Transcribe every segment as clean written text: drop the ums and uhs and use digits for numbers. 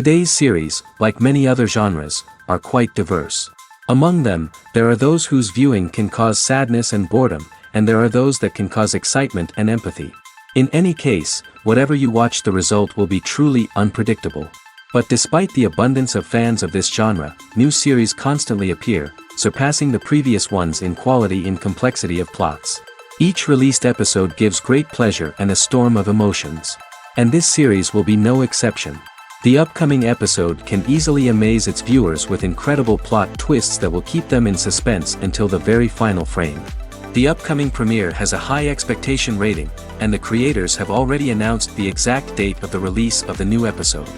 Today's series, like many other genres, are quite diverse. Among them, there are those whose viewing can cause sadness and boredom, and there are those that can cause excitement and empathy. In any case, whatever you watch, the result will be truly unpredictable. But despite the abundance of fans of this genre, new series constantly appear, surpassing the previous ones in quality and complexity of plots. Each released episode gives great pleasure and a storm of emotions. And this series will be no exception. The upcoming episode can easily amaze its viewers with incredible plot twists that will keep them in suspense until the very final frame. The upcoming premiere has a high expectation rating, and the creators have already announced the exact date of the release of the new episode.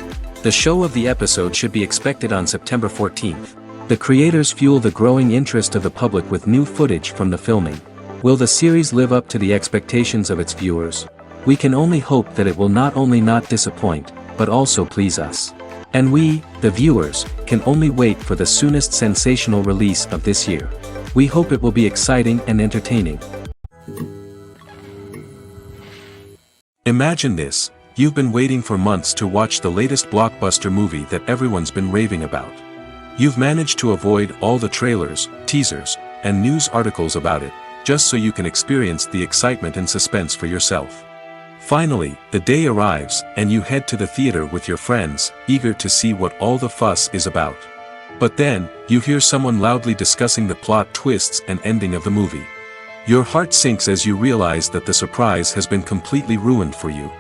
The show of the episode should be expected on September 14th. The creators fuel the growing interest of the public with new footage from the filming. Will the series live up to the expectations of its viewers? We can only hope that it will not only not disappoint, but also please us. And we, the viewers, can only wait for the soonest sensational release of this year. We hope it will be exciting and entertaining. Imagine this, you've been waiting for months to watch the latest blockbuster movie that everyone's been raving about. You've managed to avoid all the trailers, teasers, and news articles about it, just so you can experience the excitement and suspense for yourself. Finally, the day arrives, and you head to the theater with your friends, eager to see what all the fuss is about. But then, you hear someone loudly discussing the plot twists and ending of the movie. Your heart sinks as you realize that the surprise has been completely ruined for you.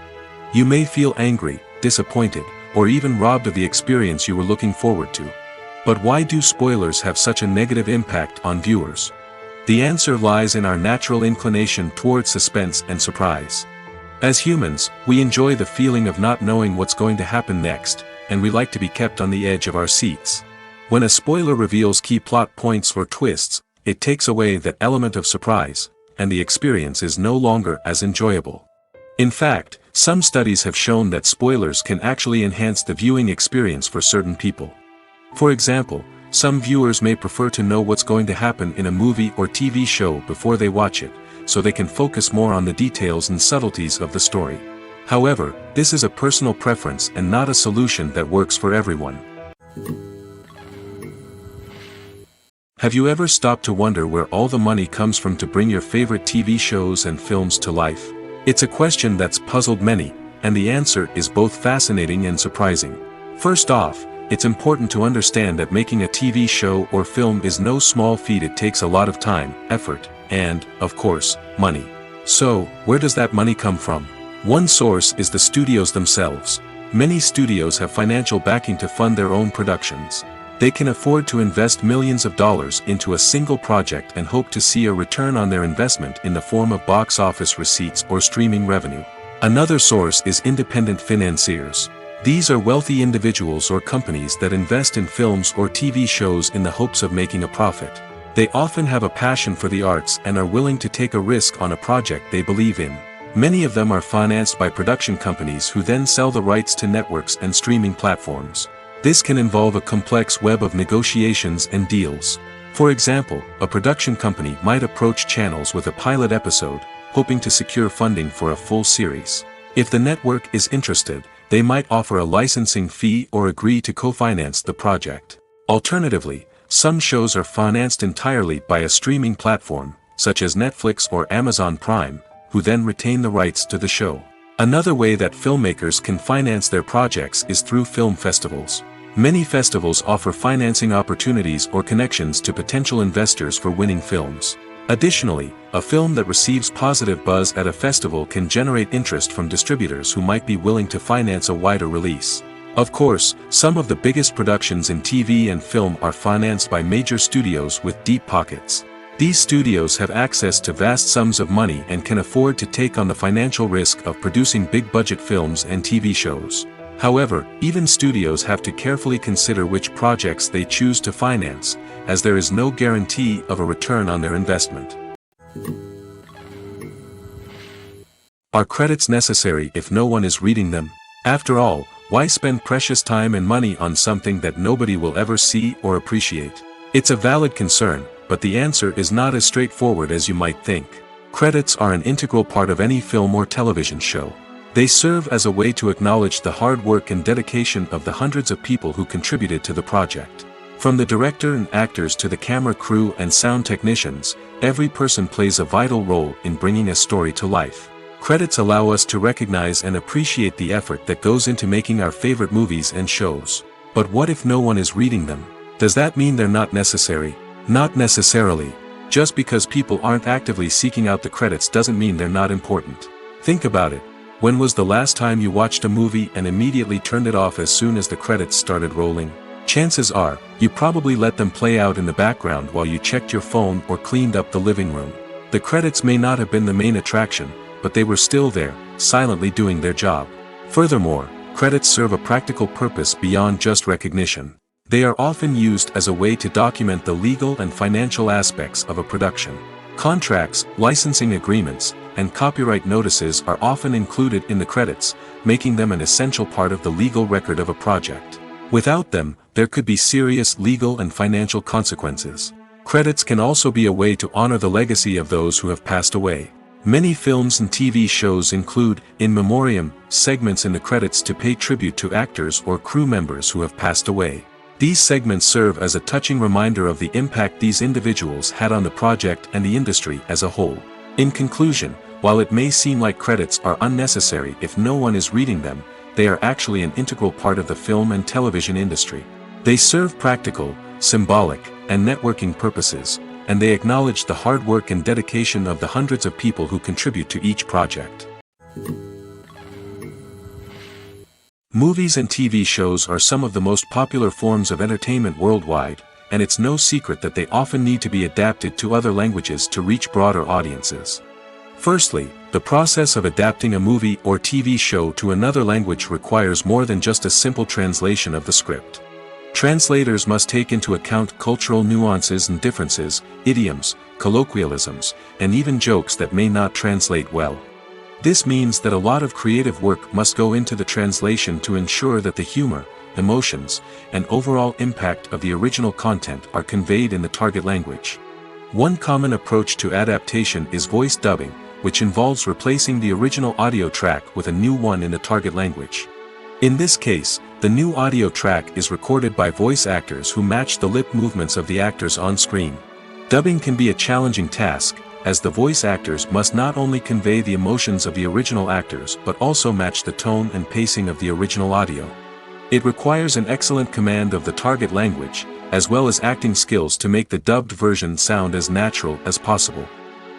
You may feel angry, disappointed, or even robbed of the experience you were looking forward to. But why do spoilers have such a negative impact on viewers? The answer lies in our natural inclination towards suspense and surprise. As humans, we enjoy the feeling of not knowing what's going to happen next, and we like to be kept on the edge of our seats. When a spoiler reveals key plot points or twists, it takes away that element of surprise, and the experience is no longer as enjoyable. In fact, some studies have shown that spoilers can actually enhance the viewing experience for certain people. For example, some viewers may prefer to know what's going to happen in a movie or TV show before they watch it, so they can focus more on the details and subtleties of the story. However, this is a personal preference and not a solution that works for everyone. Have you ever stopped to wonder where all the money comes from to bring your favorite TV shows and films to life? It's a question that's puzzled many, and the answer is both fascinating and surprising. First off, it's important to understand that making a TV show or film is no small feat. It takes a lot of time, effort, and, of course, money. So, where does that money come from? One source is the studios themselves. Many studios have financial backing to fund their own productions. They can afford to invest millions of dollars into a single project and hope to see a return on their investment in the form of box office receipts or streaming revenue. Another source is independent financiers. These are wealthy individuals or companies that invest in films or TV shows in the hopes of making a profit. They often have a passion for the arts and are willing to take a risk on a project they believe in. Many of them are financed by production companies who then sell the rights to networks and streaming platforms. This can involve a complex web of negotiations and deals. For example, a production company might approach channels with a pilot episode, hoping to secure funding for a full series. If the network is interested, they might offer a licensing fee or agree to co-finance the project. Alternatively, some shows are financed entirely by a streaming platform, such as Netflix or Amazon Prime, who then retain the rights to the show. Another way that filmmakers can finance their projects is through film festivals. Many festivals offer financing opportunities or connections to potential investors for winning films. Additionally, a film that receives positive buzz at a festival can generate interest from distributors who might be willing to finance a wider release. Of course, some of the biggest productions in TV and film are financed by major studios with deep pockets. These studios have access to vast sums of money and can afford to take on the financial risk of producing big-budget films and TV shows. However, even studios have to carefully consider which projects they choose to finance, as there is no guarantee of a return on their investment. Are credits necessary if no one is reading them? After all, why spend precious time and money on something that nobody will ever see or appreciate? It's a valid concern, but the answer is not as straightforward as you might think. Credits are an integral part of any film or television show. They serve as a way to acknowledge the hard work and dedication of the hundreds of people who contributed to the project. From the director and actors to the camera crew and sound technicians, every person plays a vital role in bringing a story to life. Credits allow us to recognize and appreciate the effort that goes into making our favorite movies and shows. But what if no one is reading them? Does that mean they're not necessary? Not necessarily. Just because people aren't actively seeking out the credits doesn't mean they're not important. Think about it. When was the last time you watched a movie and immediately turned it off as soon as the credits started rolling? Chances are, you probably let them play out in the background while you checked your phone or cleaned up the living room. The credits may not have been the main attraction, but they were still there, silently doing their job. Furthermore, credits serve a practical purpose beyond just recognition. They are often used as a way to document the legal and financial aspects of a production. Contracts, licensing agreements, and copyright notices are often included in the credits, making them an essential part of the legal record of a project. Without them, there could be serious legal and financial consequences. Credits can also be a way to honor the legacy of those who have passed away. Many films and TV shows include, in memoriam, segments in the credits to pay tribute to actors or crew members who have passed away. These segments serve as a touching reminder of the impact these individuals had on the project and the industry as a whole. In conclusion, while it may seem like credits are unnecessary if no one is reading them, they are actually an integral part of the film and television industry. They serve practical, symbolic, and networking purposes, and they acknowledge the hard work and dedication of the hundreds of people who contribute to each project. Movies and TV shows are some of the most popular forms of entertainment worldwide, and it's no secret that they often need to be adapted to other languages to reach broader audiences. Firstly, the process of adapting a movie or TV show to another language requires more than just a simple translation of the script. Translators must take into account cultural nuances and differences, idioms, colloquialisms, and even jokes that may not translate well. This means that a lot of creative work must go into the translation to ensure that the humor, emotions, and overall impact of the original content are conveyed in the target language. One common approach to adaptation is voice dubbing, which involves replacing the original audio track with a new one in the target language. In this case, the new audio track is recorded by voice actors who match the lip movements of the actors on screen. Dubbing can be a challenging task, as the voice actors must not only convey the emotions of the original actors but also match the tone and pacing of the original audio. It requires an excellent command of the target language, as well as acting skills to make the dubbed version sound as natural as possible.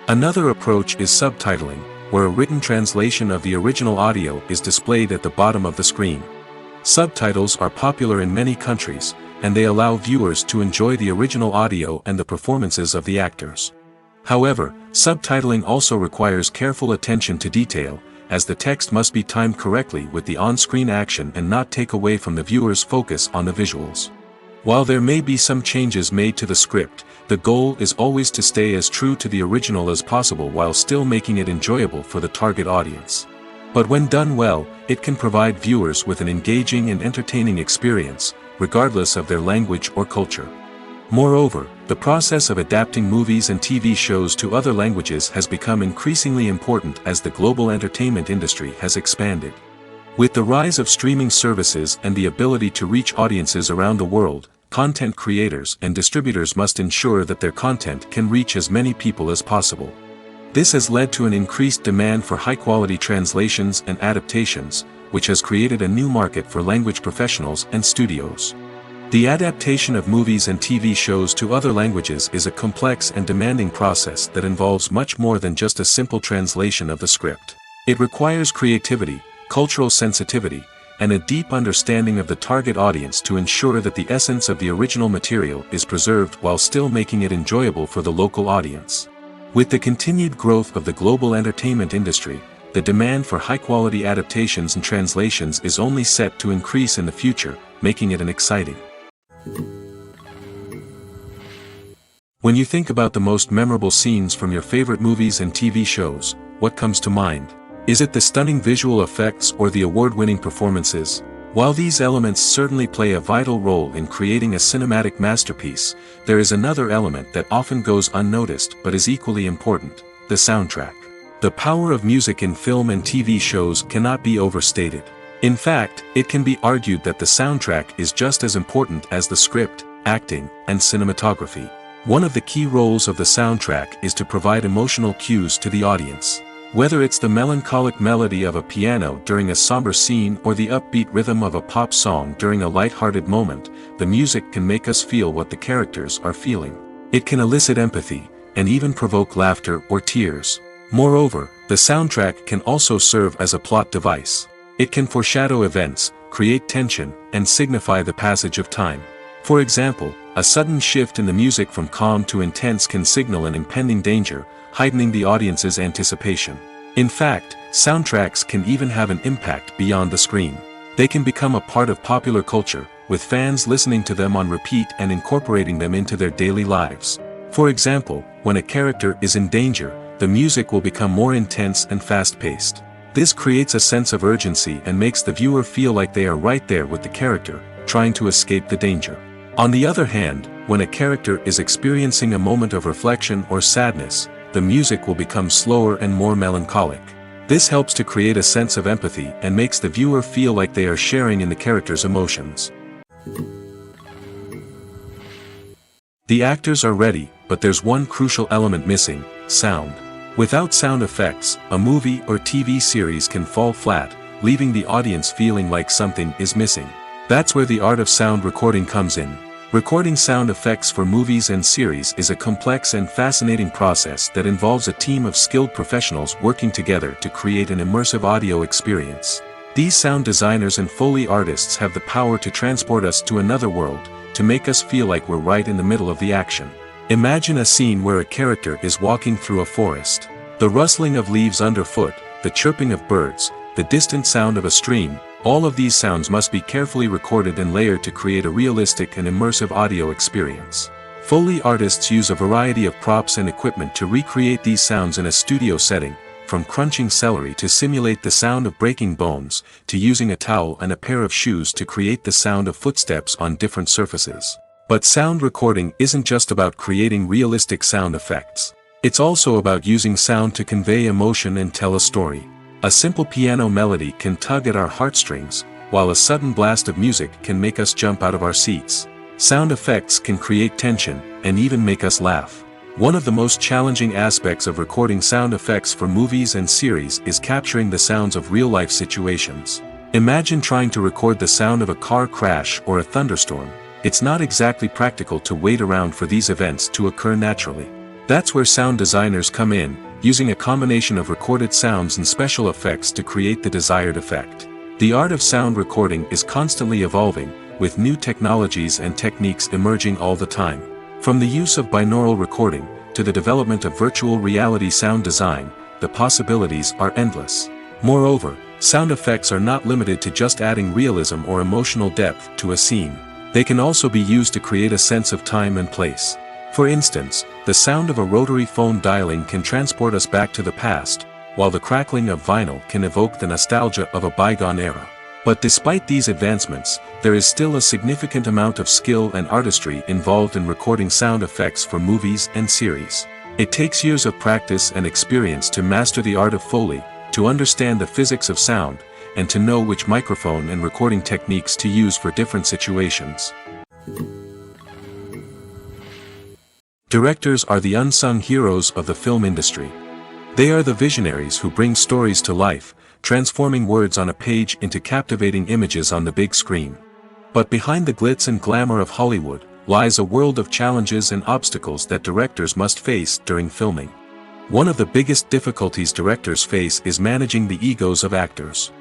Another approach is subtitling, where a written translation of the original audio is displayed at the bottom of the screen. Subtitles are popular in many countries, and they allow viewers to enjoy the original audio and the performances of the actors. However, subtitling also requires careful attention to detail, as the text must be timed correctly with the on-screen action and not take away from the viewer's focus on the visuals. While there may be some changes made to the script, the goal is always to stay as true to the original as possible while still making it enjoyable for the target audience. But when done well, it can provide viewers with an engaging and entertaining experience, regardless of their language or culture. Moreover, the process of adapting movies and TV shows to other languages has become increasingly important as the global entertainment industry has expanded. With the rise of streaming services and the ability to reach audiences around the world, content creators and distributors must ensure that their content can reach as many people as possible. This has led to an increased demand for high-quality translations and adaptations, which has created a new market for language professionals and studios. The adaptation of movies and TV shows to other languages is a complex and demanding process that involves much more than just a simple translation of the script. It requires creativity, cultural sensitivity, and a deep understanding of the target audience to ensure that the essence of the original material is preserved while still making it enjoyable for the local audience. With the continued growth of the global entertainment industry, the demand for high-quality adaptations and translations is only set to increase in the future, making it an exciting. When you think about the most memorable scenes from your favorite movies and TV shows, what comes to mind? Is it the stunning visual effects or the award-winning performances? While these elements certainly play a vital role in creating a cinematic masterpiece, there is another element that often goes unnoticed but is equally important: the soundtrack. The power of music in film and TV shows cannot be overstated. In fact, it can be argued that the soundtrack is just as important as the script, acting, and cinematography. One of the key roles of the soundtrack is to provide emotional cues to the audience. Whether it's the melancholic melody of a piano during a somber scene or the upbeat rhythm of a pop song during a light-hearted moment, the music can make us feel what the characters are feeling. It can elicit empathy, and even provoke laughter or tears. Moreover, the soundtrack can also serve as a plot device. It can foreshadow events, create tension, and signify the passage of time. For example, a sudden shift in the music from calm to intense can signal an impending danger, heightening the audience's anticipation. In fact, soundtracks can even have an impact beyond the screen. They can become a part of popular culture, with fans listening to them on repeat and incorporating them into their daily lives. For example, when a character is in danger, the music will become more intense and fast-paced. This creates a sense of urgency and makes the viewer feel like they are right there with the character, trying to escape the danger. On the other hand, when a character is experiencing a moment of reflection or sadness, the music will become slower and more melancholic. This helps to create a sense of empathy and makes the viewer feel like they are sharing in the character's emotions. The actors are ready, but there's one crucial element missing: sound. Without sound effects, a movie or TV series can fall flat, leaving the audience feeling like something is missing. That's where the art of sound recording comes in. Recording sound effects for movies and series is a complex and fascinating process that involves a team of skilled professionals working together to create an immersive audio experience. These sound designers and Foley artists have the power to transport us to another world, to make us feel like we're right in the middle of the action. Imagine a scene where a character is walking through a forest. The rustling of leaves underfoot, the chirping of birds, the distant sound of a stream, all of these sounds must be carefully recorded and layered to create a realistic and immersive audio experience. Foley artists use a variety of props and equipment to recreate these sounds in a studio setting, from crunching celery to simulate the sound of breaking bones, to using a towel and a pair of shoes to create the sound of footsteps on different surfaces. But sound recording isn't just about creating realistic sound effects. It's also about using sound to convey emotion and tell a story. A simple piano melody can tug at our heartstrings, while a sudden blast of music can make us jump out of our seats. Sound effects can create tension, and even make us laugh. One of the most challenging aspects of recording sound effects for movies and series is capturing the sounds of real-life situations. Imagine trying to record the sound of a car crash or a thunderstorm. It's not exactly practical to wait around for these events to occur naturally. That's where sound designers come in, using a combination of recorded sounds and special effects to create the desired effect. The art of sound recording is constantly evolving, with new technologies and techniques emerging all the time. From the use of binaural recording, to the development of virtual reality sound design, the possibilities are endless. Moreover, sound effects are not limited to just adding realism or emotional depth to a scene. They can also be used to create a sense of time and place. For instance, the sound of a rotary phone dialing can transport us back to the past, while the crackling of vinyl can evoke the nostalgia of a bygone era. But despite these advancements, there is still a significant amount of skill and artistry involved in recording sound effects for movies and series. It takes years of practice and experience to master the art of Foley, to understand the physics of sound, and to know which microphone and recording techniques to use for different situations. Directors are the unsung heroes of the film industry. They are the visionaries who bring stories to life, transforming words on a page into captivating images on the big screen. But behind the glitz and glamour of Hollywood, lies a world of challenges and obstacles that directors must face during filming. One of the biggest difficulties directors face is managing the egos of actors.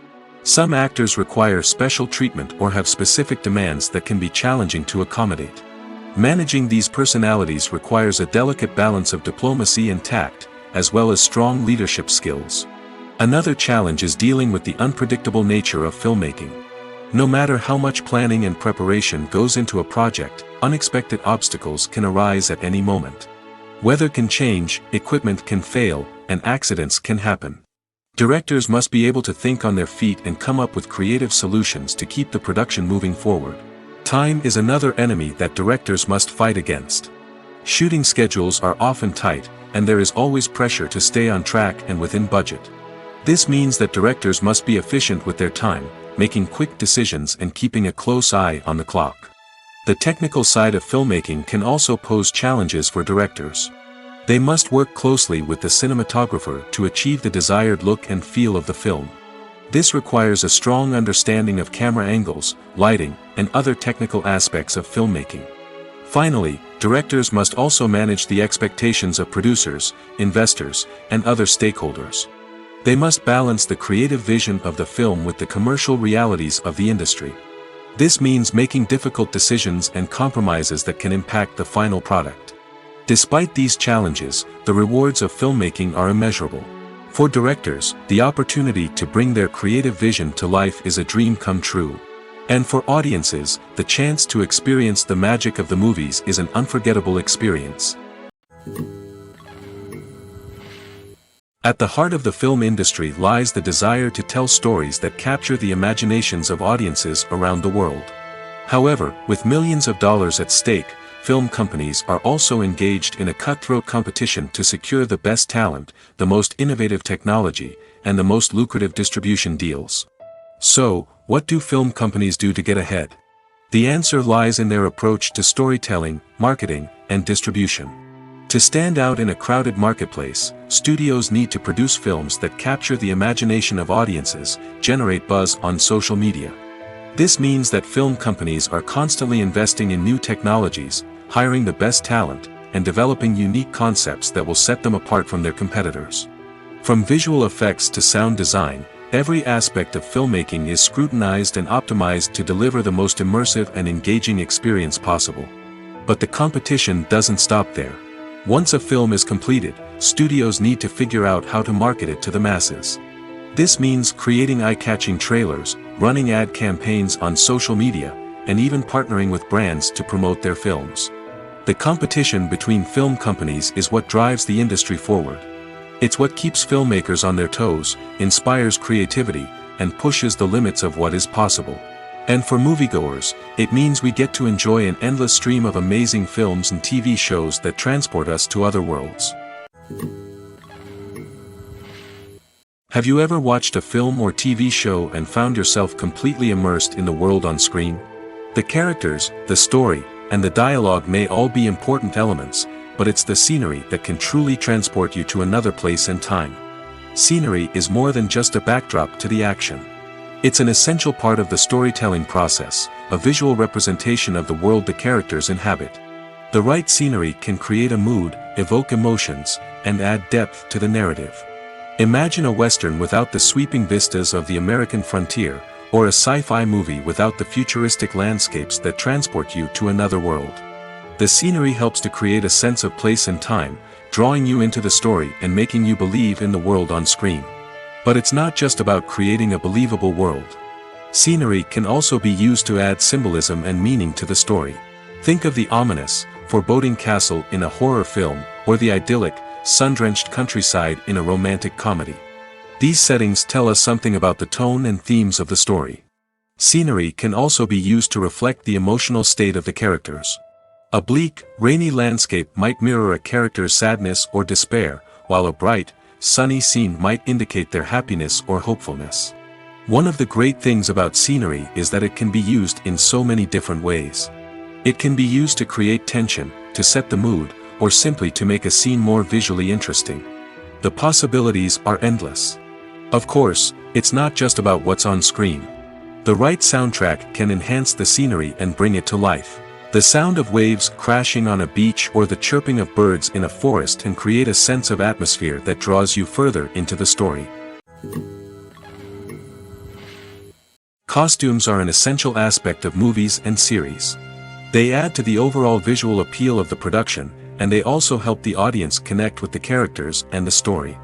Some actors require special treatment or have specific demands that can be challenging to accommodate. Managing these personalities requires a delicate balance of diplomacy and tact, as well as strong leadership skills. Another challenge is dealing with the unpredictable nature of filmmaking. No matter how much planning and preparation goes into a project, unexpected obstacles can arise at any moment. Weather can change, equipment can fail, and accidents can happen. Directors must be able to think on their feet and come up with creative solutions to keep the production moving forward. Time is another enemy that directors must fight against. Shooting schedules are often tight, and there is always pressure to stay on track and within budget. This means that directors must be efficient with their time, making quick decisions and keeping a close eye on the clock. The technical side of filmmaking can also pose challenges for directors. They must work closely with the cinematographer to achieve the desired look and feel of the film. This requires a strong understanding of camera angles, lighting, and other technical aspects of filmmaking. Finally, directors must also manage the expectations of producers, investors, and other stakeholders. They must balance the creative vision of the film with the commercial realities of the industry. This means making difficult decisions and compromises that can impact the final product. Despite these challenges, the rewards of filmmaking are immeasurable. For directors, the opportunity to bring their creative vision to life is a dream come true. And for audiences, the chance to experience the magic of the movies is an unforgettable experience. At the heart of the film industry lies the desire to tell stories that capture the imaginations of audiences around the world. However, with millions of dollars at stake, film companies are also engaged in a cutthroat competition to secure the best talent, the most innovative technology, and the most lucrative distribution deals. So, what do film companies do to get ahead? The answer lies in their approach to storytelling, marketing, and distribution. To stand out in a crowded marketplace, studios need to produce films that capture the imagination of audiences, generate buzz on social media. This means that film companies are constantly investing in new technologies, hiring the best talent, and developing unique concepts that will set them apart from their competitors. From visual effects to sound design, every aspect of filmmaking is scrutinized and optimized to deliver the most immersive and engaging experience possible. But the competition doesn't stop there. Once a film is completed, studios need to figure out how to market it to the masses. This means creating eye-catching trailers, running ad campaigns on social media, and even partnering with brands to promote their films. The competition between film companies is what drives the industry forward. It's what keeps filmmakers on their toes, inspires creativity, and pushes the limits of what is possible. And for moviegoers, it means we get to enjoy an endless stream of amazing films and TV shows that transport us to other worlds. Have you ever watched a film or TV show and found yourself completely immersed in the world on screen? The characters, the story, and the dialogue may all be important elements, but it's the scenery that can truly transport you to another place and time. Scenery is more than just a backdrop to the action. It's an essential part of the storytelling process, a visual representation of the world the characters inhabit. The right scenery can create a mood, evoke emotions, and add depth to the narrative. Imagine a Western without the sweeping vistas of the American frontier, or a sci-fi movie without the futuristic landscapes that transport you to another world. The scenery helps to create a sense of place and time, drawing you into the story and making you believe in the world on screen. But it's not just about creating a believable world. Scenery can also be used to add symbolism and meaning to the story. Think of the ominous, foreboding castle in a horror film, or the idyllic, sun-drenched countryside in a romantic comedy. These settings tell us something about the tone and themes of the story. Scenery can also be used to reflect the emotional state of the characters. A bleak, rainy landscape might mirror a character's sadness or despair, while a bright, sunny scene might indicate their happiness or hopefulness. One of the great things about scenery is that it can be used in so many different ways. It can be used to create tension, to set the mood, or simply to make a scene more visually interesting. The possibilities are endless. Of course, it's not just about what's on screen. The right soundtrack can enhance the scenery and bring it to life. The sound of waves crashing on a beach or the chirping of birds in a forest can create a sense of atmosphere that draws you further into the story. Costumes are an essential aspect of movies and series. They add to the overall visual appeal of the production, and they also help the audience connect with the characters and the story.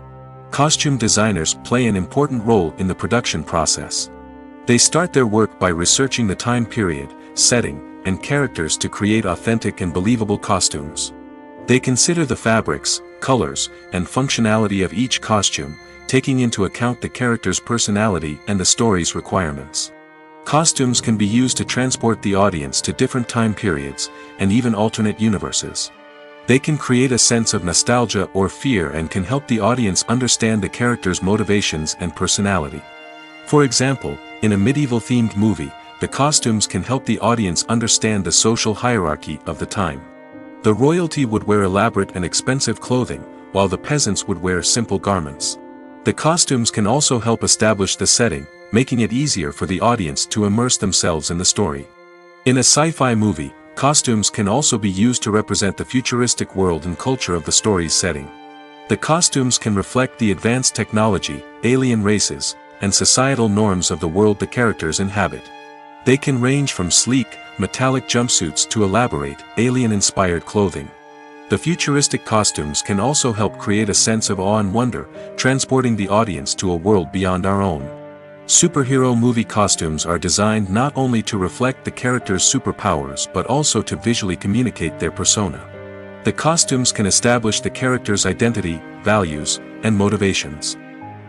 Costume designers play an important role in the production process. They start their work by researching the time period, setting, and characters to create authentic and believable costumes. They consider the fabrics, colors, and functionality of each costume, taking into account the character's personality and the story's requirements. Costumes can be used to transport the audience to different time periods, and even alternate universes. They can create a sense of nostalgia or fear and can help the audience understand the character's motivations and personality. For example, in a medieval-themed movie, the costumes can help the audience understand the social hierarchy of the time. The royalty would wear elaborate and expensive clothing, while the peasants would wear simple garments. The costumes can also help establish the setting, making it easier for the audience to immerse themselves in the story. In a sci-fi movie, costumes can also be used to represent the futuristic world and culture of the story's setting. The costumes can reflect the advanced technology, alien races, and societal norms of the world the characters inhabit. They can range from sleek, metallic jumpsuits to elaborate, alien-inspired clothing. The futuristic costumes can also help create a sense of awe and wonder, transporting the audience to a world beyond our own. Superhero movie costumes are designed not only to reflect the character's superpowers but also to visually communicate their persona. The costumes can establish the character's identity, values, and motivations.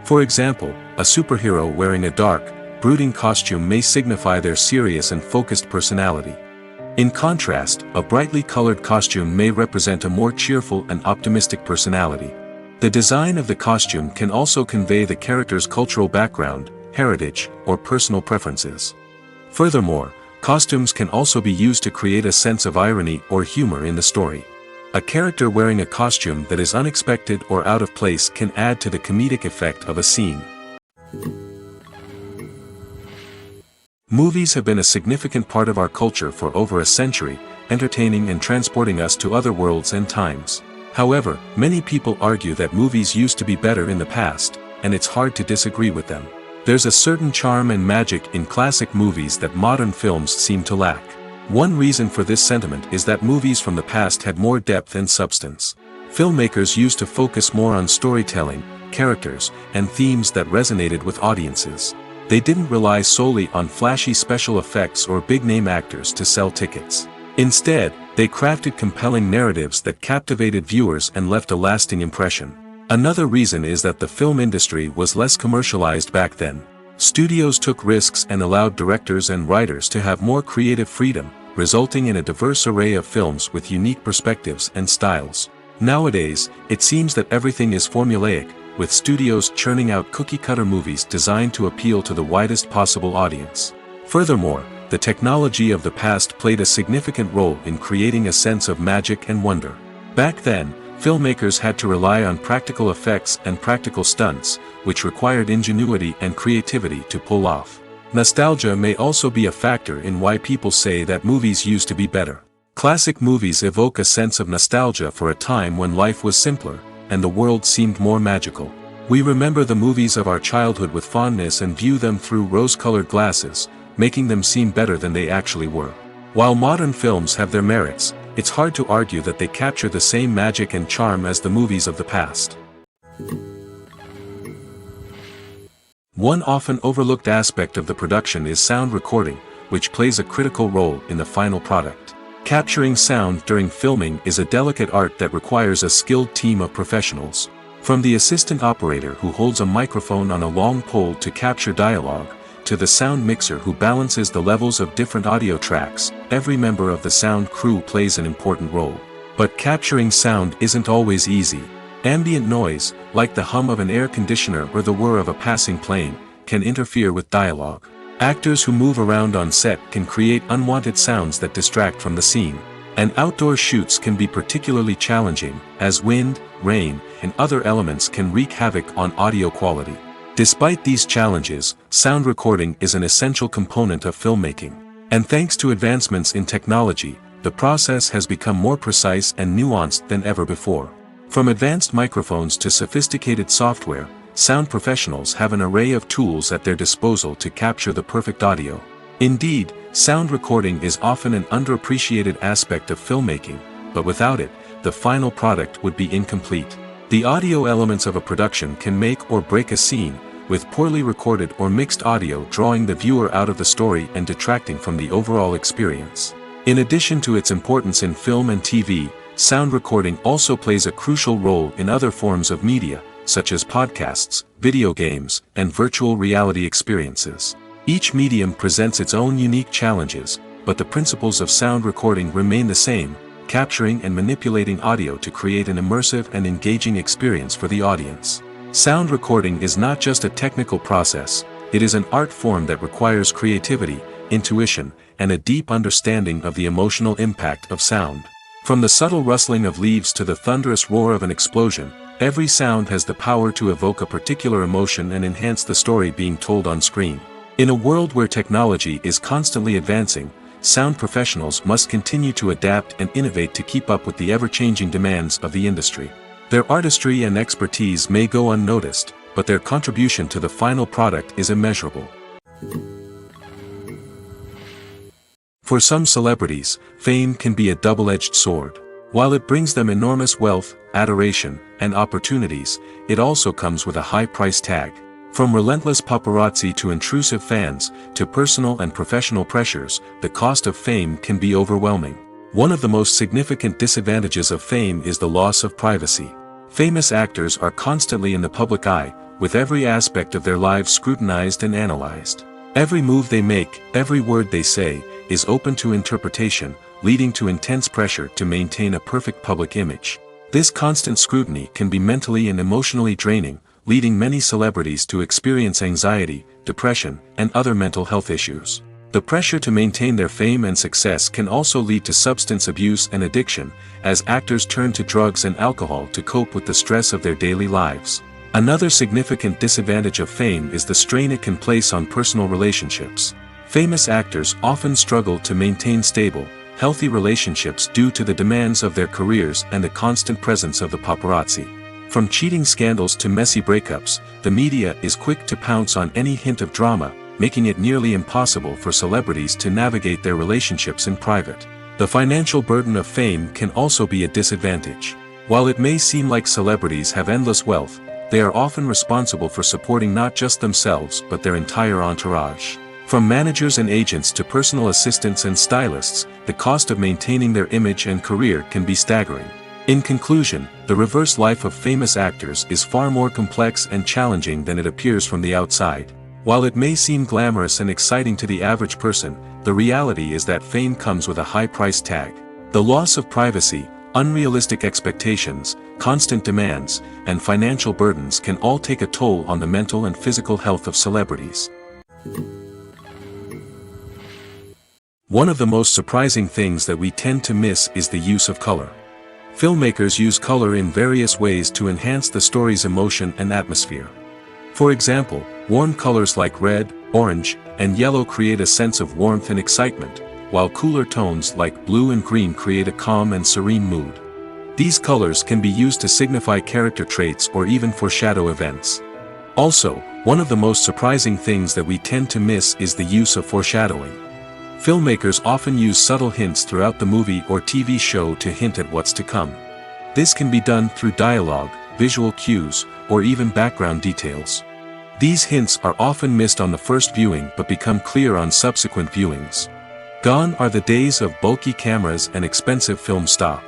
For example, a superhero wearing a dark, brooding costume may signify their serious and focused personality. In contrast, a brightly colored costume may represent a more cheerful and optimistic personality. The design of the costume can also convey the character's cultural background, heritage, or personal preferences. Furthermore, costumes can also be used to create a sense of irony or humor in the story. A character wearing a costume that is unexpected or out of place can add to the comedic effect of a scene. Movies have been a significant part of our culture for over a century, entertaining and transporting us to other worlds and times. However, many people argue that movies used to be better in the past, and it's hard to disagree with them. There's a certain charm and magic in classic movies that modern films seem to lack. One reason for this sentiment is that movies from the past had more depth and substance. Filmmakers used to focus more on storytelling, characters, and themes that resonated with audiences. They didn't rely solely on flashy special effects or big-name actors to sell tickets. Instead, they crafted compelling narratives that captivated viewers and left a lasting impression. Another reason is that the film industry was less commercialized back then. Studios took risks and allowed directors and writers to have more creative freedom, resulting in a diverse array of films with unique perspectives and styles. Nowadays, it seems that everything is formulaic, with studios churning out cookie-cutter movies designed to appeal to the widest possible audience. Furthermore, the technology of the past played a significant role in creating a sense of magic and wonder. Back then, filmmakers had to rely on practical effects and practical stunts, which required ingenuity and creativity to pull off. Nostalgia may also be a factor in why people say that movies used to be better. Classic movies evoke a sense of nostalgia for a time when life was simpler, and the world seemed more magical. We remember the movies of our childhood with fondness and view them through rose-colored glasses, making them seem better than they actually were. While modern films have their merits, it's hard to argue that they capture the same magic and charm as the movies of the past. One often overlooked aspect of the production is sound recording, which plays a critical role in the final product. Capturing sound during filming is a delicate art that requires a skilled team of professionals. From the assistant operator who holds a microphone on a long pole to capture dialogue, to the sound mixer who balances the levels of different audio tracks, every member of the sound crew plays an important role. But capturing sound isn't always easy. Ambient noise, like the hum of an air conditioner or the whir of a passing plane, can interfere with dialogue. Actors who move around on set can create unwanted sounds that distract from the scene. And outdoor shoots can be particularly challenging, as wind, rain, and other elements can wreak havoc on audio quality. Despite these challenges, sound recording is an essential component of filmmaking. And thanks to advancements in technology, the process has become more precise and nuanced than ever before. From advanced microphones to sophisticated software, sound professionals have an array of tools at their disposal to capture the perfect audio. Indeed, sound recording is often an underappreciated aspect of filmmaking, but without it, the final product would be incomplete. The audio elements of a production can make or break a scene, with poorly recorded or mixed audio drawing the viewer out of the story and detracting from the overall experience. In addition to its importance in film and TV, sound recording also plays a crucial role in other forms of media, such as podcasts, video games, and virtual reality experiences. Each medium presents its own unique challenges, but the principles of sound recording remain the same: capturing and manipulating audio to create an immersive and engaging experience for the audience. Sound recording is not just a technical process, it is an art form that requires creativity, intuition, and a deep understanding of the emotional impact of sound. From the subtle rustling of leaves to the thunderous roar of an explosion, every sound has the power to evoke a particular emotion and enhance the story being told on screen. In a world where technology is constantly advancing, sound professionals must continue to adapt and innovate to keep up with the ever-changing demands of the industry. Their artistry and expertise may go unnoticed, but their contribution to the final product is immeasurable. For some celebrities, fame can be a double-edged sword. While it brings them enormous wealth, adoration, and opportunities, it also comes with a high price tag. From relentless paparazzi to intrusive fans, to personal and professional pressures, the cost of fame can be overwhelming. One of the most significant disadvantages of fame is the loss of privacy. Famous actors are constantly in the public eye, with every aspect of their lives scrutinized and analyzed. Every move they make, every word they say, is open to interpretation, leading to intense pressure to maintain a perfect public image. This constant scrutiny can be mentally and emotionally draining, leading many celebrities to experience anxiety, depression, and other mental health issues. The pressure to maintain their fame and success can also lead to substance abuse and addiction, as actors turn to drugs and alcohol to cope with the stress of their daily lives. Another significant disadvantage of fame is the strain it can place on personal relationships. Famous actors often struggle to maintain stable, healthy relationships due to the demands of their careers and the constant presence of the paparazzi. From cheating scandals to messy breakups, the media is quick to pounce on any hint of drama, making it nearly impossible for celebrities to navigate their relationships in private. The financial burden of fame can also be a disadvantage. While it may seem like celebrities have endless wealth, they are often responsible for supporting not just themselves but their entire entourage. From managers and agents to personal assistants and stylists, the cost of maintaining their image and career can be staggering. In conclusion, the reverse life of famous actors is far more complex and challenging than it appears from the outside. While it may seem glamorous and exciting to the average person, the reality is that fame comes with a high price tag. The loss of privacy, unrealistic expectations, constant demands, and financial burdens can all take a toll on the mental and physical health of celebrities. One of the most surprising things that we tend to miss is the use of color. Filmmakers use color in various ways to enhance the story's emotion and atmosphere. For example, warm colors like red, orange, and yellow create a sense of warmth and excitement, while cooler tones like blue and green create a calm and serene mood. These colors can be used to signify character traits or even foreshadow events. Also, one of the most surprising things that we tend to miss is the use of foreshadowing. Filmmakers often use subtle hints throughout the movie or TV show to hint at what's to come. This can be done through dialogue, visual cues, or even background details. These hints are often missed on the first viewing but become clear on subsequent viewings. Gone are the days of bulky cameras and expensive film stock.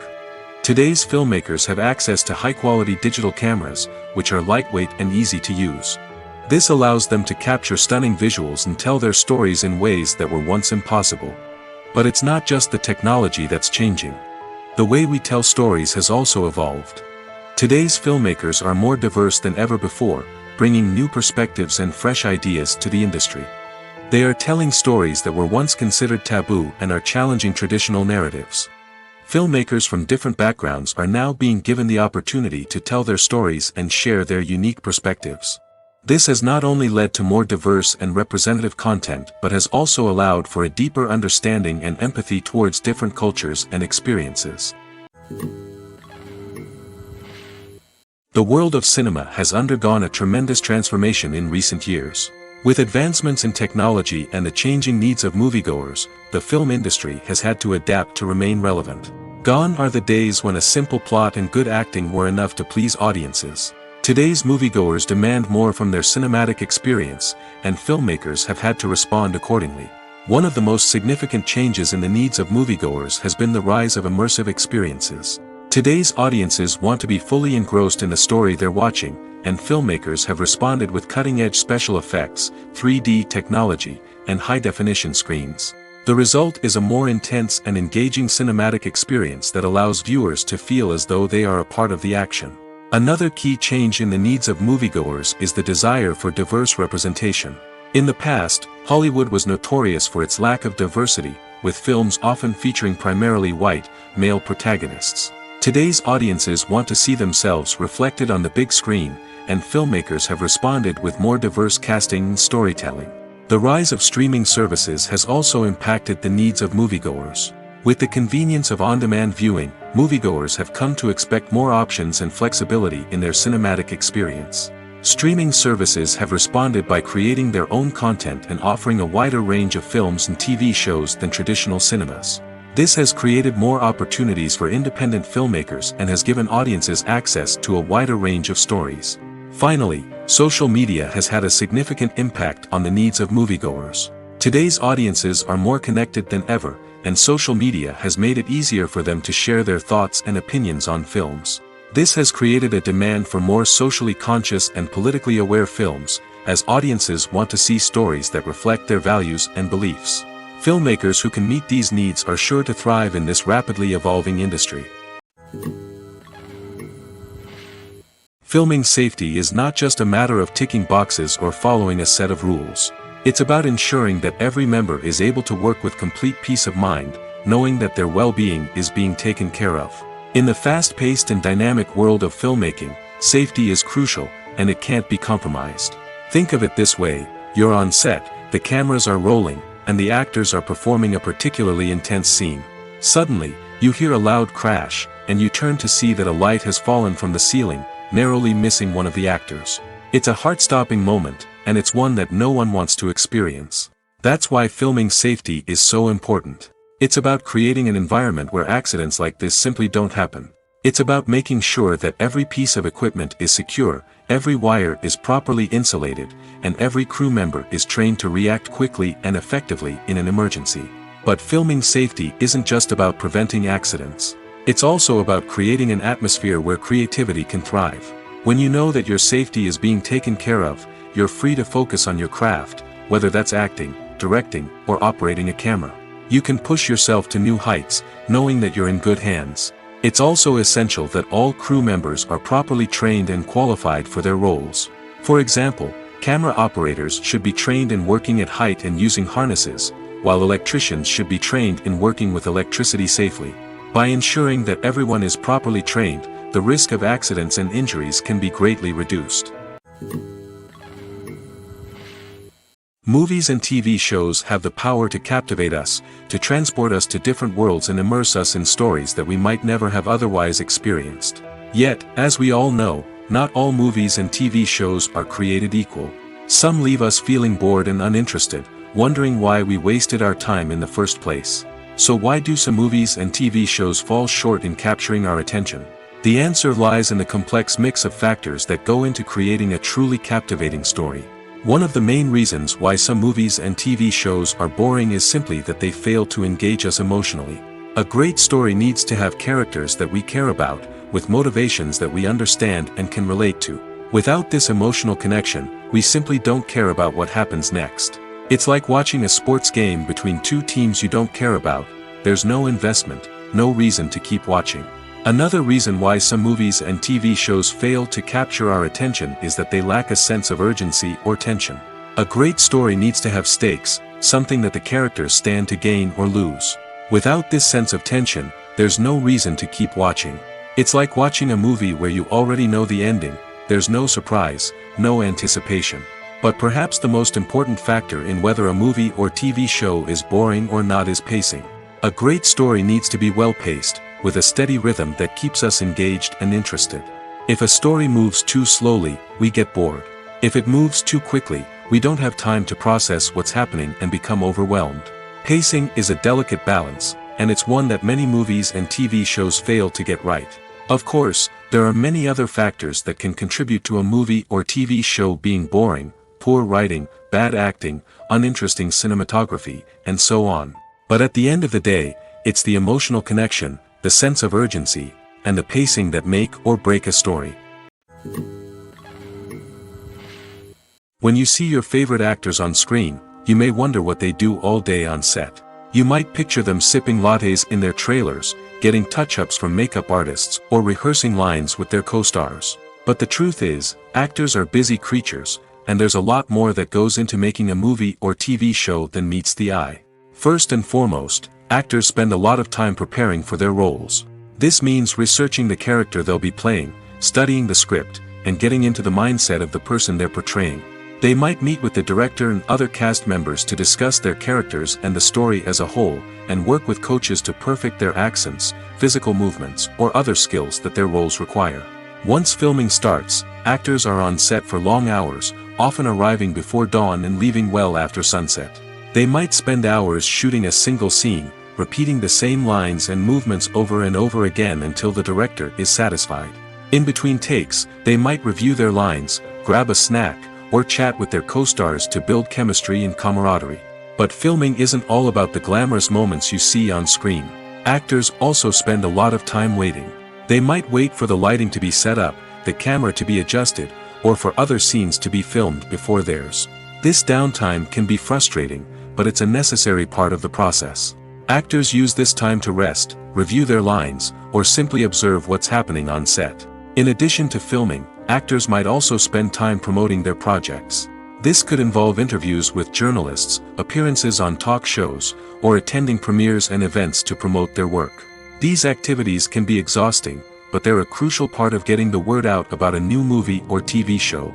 Today's filmmakers have access to high-quality digital cameras, which are lightweight and easy to use. This allows them to capture stunning visuals and tell their stories in ways that were once impossible. But it's not just the technology that's changing. The way we tell stories has also evolved. Today's filmmakers are more diverse than ever before, bringing new perspectives and fresh ideas to the industry. They are telling stories that were once considered taboo and are challenging traditional narratives. Filmmakers from different backgrounds are now being given the opportunity to tell their stories and share their unique perspectives. This has not only led to more diverse and representative content but has also allowed for a deeper understanding and empathy towards different cultures and experiences. The world of cinema has undergone a tremendous transformation in recent years. With advancements in technology and the changing needs of moviegoers, the film industry has had to adapt to remain relevant. Gone are the days when a simple plot and good acting were enough to please audiences. Today's moviegoers demand more from their cinematic experience, and filmmakers have had to respond accordingly. One of the most significant changes in the needs of moviegoers has been the rise of immersive experiences. Today's audiences want to be fully engrossed in the story they're watching, and filmmakers have responded with cutting-edge special effects, 3D technology, and high-definition screens. The result is a more intense and engaging cinematic experience that allows viewers to feel as though they are a part of the action. Another key change in the needs of moviegoers is the desire for diverse representation. In the past, Hollywood was notorious for its lack of diversity, with films often featuring primarily white, male protagonists. Today's audiences want to see themselves reflected on the big screen, and filmmakers have responded with more diverse casting and storytelling. The rise of streaming services has also impacted the needs of moviegoers. With the convenience of on-demand viewing, moviegoers have come to expect more options and flexibility in their cinematic experience. Streaming services have responded by creating their own content and offering a wider range of films and TV shows than traditional cinemas. This has created more opportunities for independent filmmakers and has given audiences access to a wider range of stories. Finally, social media has had a significant impact on the needs of moviegoers. Today's audiences are more connected than ever, and social media has made it easier for them to share their thoughts and opinions on films. This has created a demand for more socially conscious and politically aware films, as audiences want to see stories that reflect their values and beliefs. Filmmakers who can meet these needs are sure to thrive in this rapidly evolving industry. Filming safety is not just a matter of ticking boxes or following a set of rules. It's about ensuring that every member is able to work with complete peace of mind, knowing that their well-being is being taken care of. In the fast-paced and dynamic world of filmmaking, safety is crucial, and it can't be compromised. Think of it this way: you're on set, the cameras are rolling, and the actors are performing a particularly intense scene. Suddenly, you hear a loud crash, and you turn to see that a light has fallen from the ceiling, narrowly missing one of the actors. It's a heart-stopping moment, and it's one that no one wants to experience. That's why filming safety is so important. It's about creating an environment where accidents like this simply don't happen. It's about making sure that every piece of equipment is secure, every wire is properly insulated, and every crew member is trained to react quickly and effectively in an emergency. But filming safety isn't just about preventing accidents. It's also about creating an atmosphere where creativity can thrive. When you know that your safety is being taken care of, you're free to focus on your craft, whether that's acting, directing, or operating a camera. You can push yourself to new heights, knowing that you're in good hands. It's also essential that all crew members are properly trained and qualified for their roles. For example, camera operators should be trained in working at height and using harnesses, while electricians should be trained in working with electricity safely. By ensuring that everyone is properly trained, the risk of accidents and injuries can be greatly reduced. Movies and TV shows have the power to captivate us, to transport us to different worlds and immerse us in stories that we might never have otherwise experienced. Yet, as we all know, not all movies and TV shows are created equal. Some leave us feeling bored and uninterested, wondering why we wasted our time in the first place. So why do some movies and TV shows fall short in capturing our attention? The answer lies in the complex mix of factors that go into creating a truly captivating story. One of the main reasons why some movies and TV shows are boring is simply that they fail to engage us emotionally. A great story needs to have characters that we care about, with motivations that we understand and can relate to. Without this emotional connection, we simply don't care about what happens next. It's like watching a sports game between two teams you don't care about. There's no investment, no reason to keep watching. Another reason why some movies and TV shows fail to capture our attention is that they lack a sense of urgency or tension. A great story needs to have stakes, something that the characters stand to gain or lose. Without this sense of tension, there's no reason to keep watching. It's like watching a movie where you already know the ending. There's no surprise, no anticipation. But perhaps the most important factor in whether a movie or TV show is boring or not is pacing. A great story needs to be well-paced, with a steady rhythm that keeps us engaged and interested. If a story moves too slowly, we get bored. If it moves too quickly, we don't have time to process what's happening and become overwhelmed. Pacing is a delicate balance, and it's one that many movies and TV shows fail to get right. Of course, there are many other factors that can contribute to a movie or TV show being boring: poor writing, bad acting, uninteresting cinematography, and so on. But at the end of the day, it's the emotional connection, the sense of urgency, and the pacing that make or break a story. When you see your favorite actors on screen, you may wonder what they do all day on set. You might picture them sipping lattes in their trailers, getting touch-ups from makeup artists, or rehearsing lines with their co-stars. But the truth is, actors are busy creatures, and there's a lot more that goes into making a movie or TV show than meets the eye. First and foremost, actors spend a lot of time preparing for their roles. This means researching the character they'll be playing, studying the script, and getting into the mindset of the person they're portraying. They might meet with the director and other cast members to discuss their characters and the story as a whole, and work with coaches to perfect their accents, physical movements, or other skills that their roles require. Once filming starts, actors are on set for long hours, often arriving before dawn and leaving well after sunset. They might spend hours shooting a single scene, repeating the same lines and movements over and over again until the director is satisfied. In between takes, they might review their lines, grab a snack, or chat with their co-stars to build chemistry and camaraderie. But filming isn't all about the glamorous moments you see on screen. Actors also spend a lot of time waiting. They might wait for the lighting to be set up, the camera to be adjusted, or for other scenes to be filmed before theirs. This downtime can be frustrating, but it's a necessary part of the process. Actors use this time to rest, review their lines, or simply observe what's happening on set. In addition to filming, actors might also spend time promoting their projects. This could involve interviews with journalists, appearances on talk shows, or attending premieres and events to promote their work. These activities can be exhausting, but they're a crucial part of getting the word out about a new movie or TV show.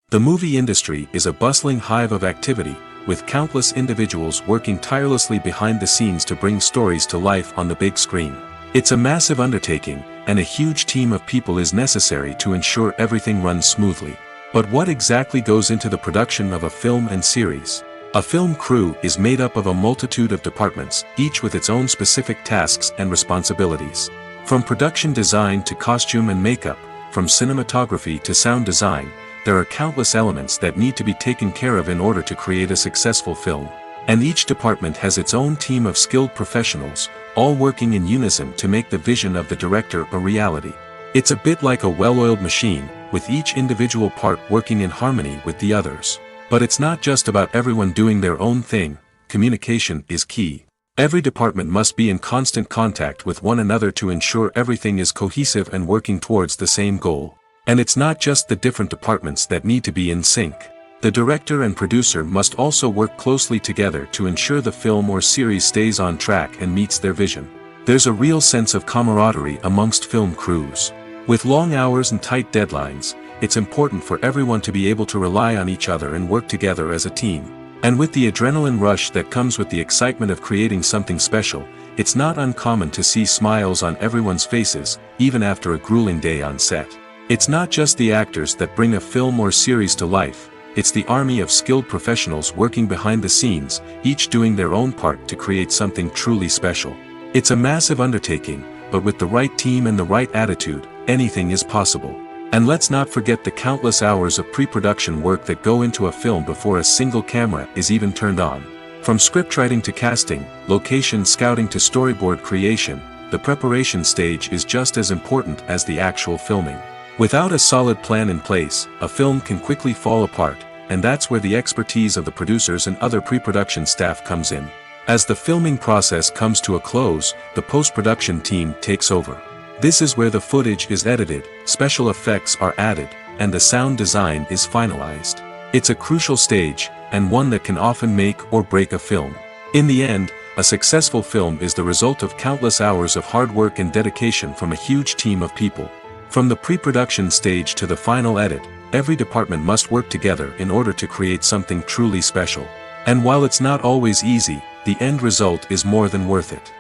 The movie industry is a bustling hive of activity, with countless individuals working tirelessly behind the scenes to bring stories to life on the big screen. It's a massive undertaking, and a huge team of people is necessary to ensure everything runs smoothly. But what exactly goes into the production of a film and series? A film crew is made up of a multitude of departments, each with its own specific tasks and responsibilities. From production design to costume and makeup, from cinematography to sound design, there are countless elements that need to be taken care of in order to create a successful film. And each department has its own team of skilled professionals, all working in unison to make the vision of the director a reality. It's a bit like a well-oiled machine, with each individual part working in harmony with the others. But it's not just about everyone doing their own thing. Communication is key. Every department must be in constant contact with one another to ensure everything is cohesive and working towards the same goal. And it's not just the different departments that need to be in sync. The director and producer must also work closely together to ensure the film or series stays on track and meets their vision. There's a real sense of camaraderie amongst film crews. With long hours and tight deadlines, it's important for everyone to be able to rely on each other and work together as a team. And with the adrenaline rush that comes with the excitement of creating something special, it's not uncommon to see smiles on everyone's faces, even after a grueling day on set. It's not just the actors that bring a film or series to life. It's the army of skilled professionals working behind the scenes, each doing their own part to create something truly special. It's a massive undertaking, but with the right team and the right attitude, anything is possible. And let's not forget the countless hours of pre-production work that go into a film before a single camera is even turned on. From scriptwriting to casting, location scouting to storyboard creation, the preparation stage is just as important as the actual filming. Without a solid plan in place, a film can quickly fall apart, and that's where the expertise of the producers and other pre-production staff comes in. As the filming process comes to a close, the post-production team takes over. This is where the footage is edited, special effects are added, and the sound design is finalized. It's a crucial stage, and one that can often make or break a film. In the end, a successful film is the result of countless hours of hard work and dedication from a huge team of people. From the pre-production stage to the final edit, every department must work together in order to create something truly special. And while it's not always easy, the end result is more than worth it.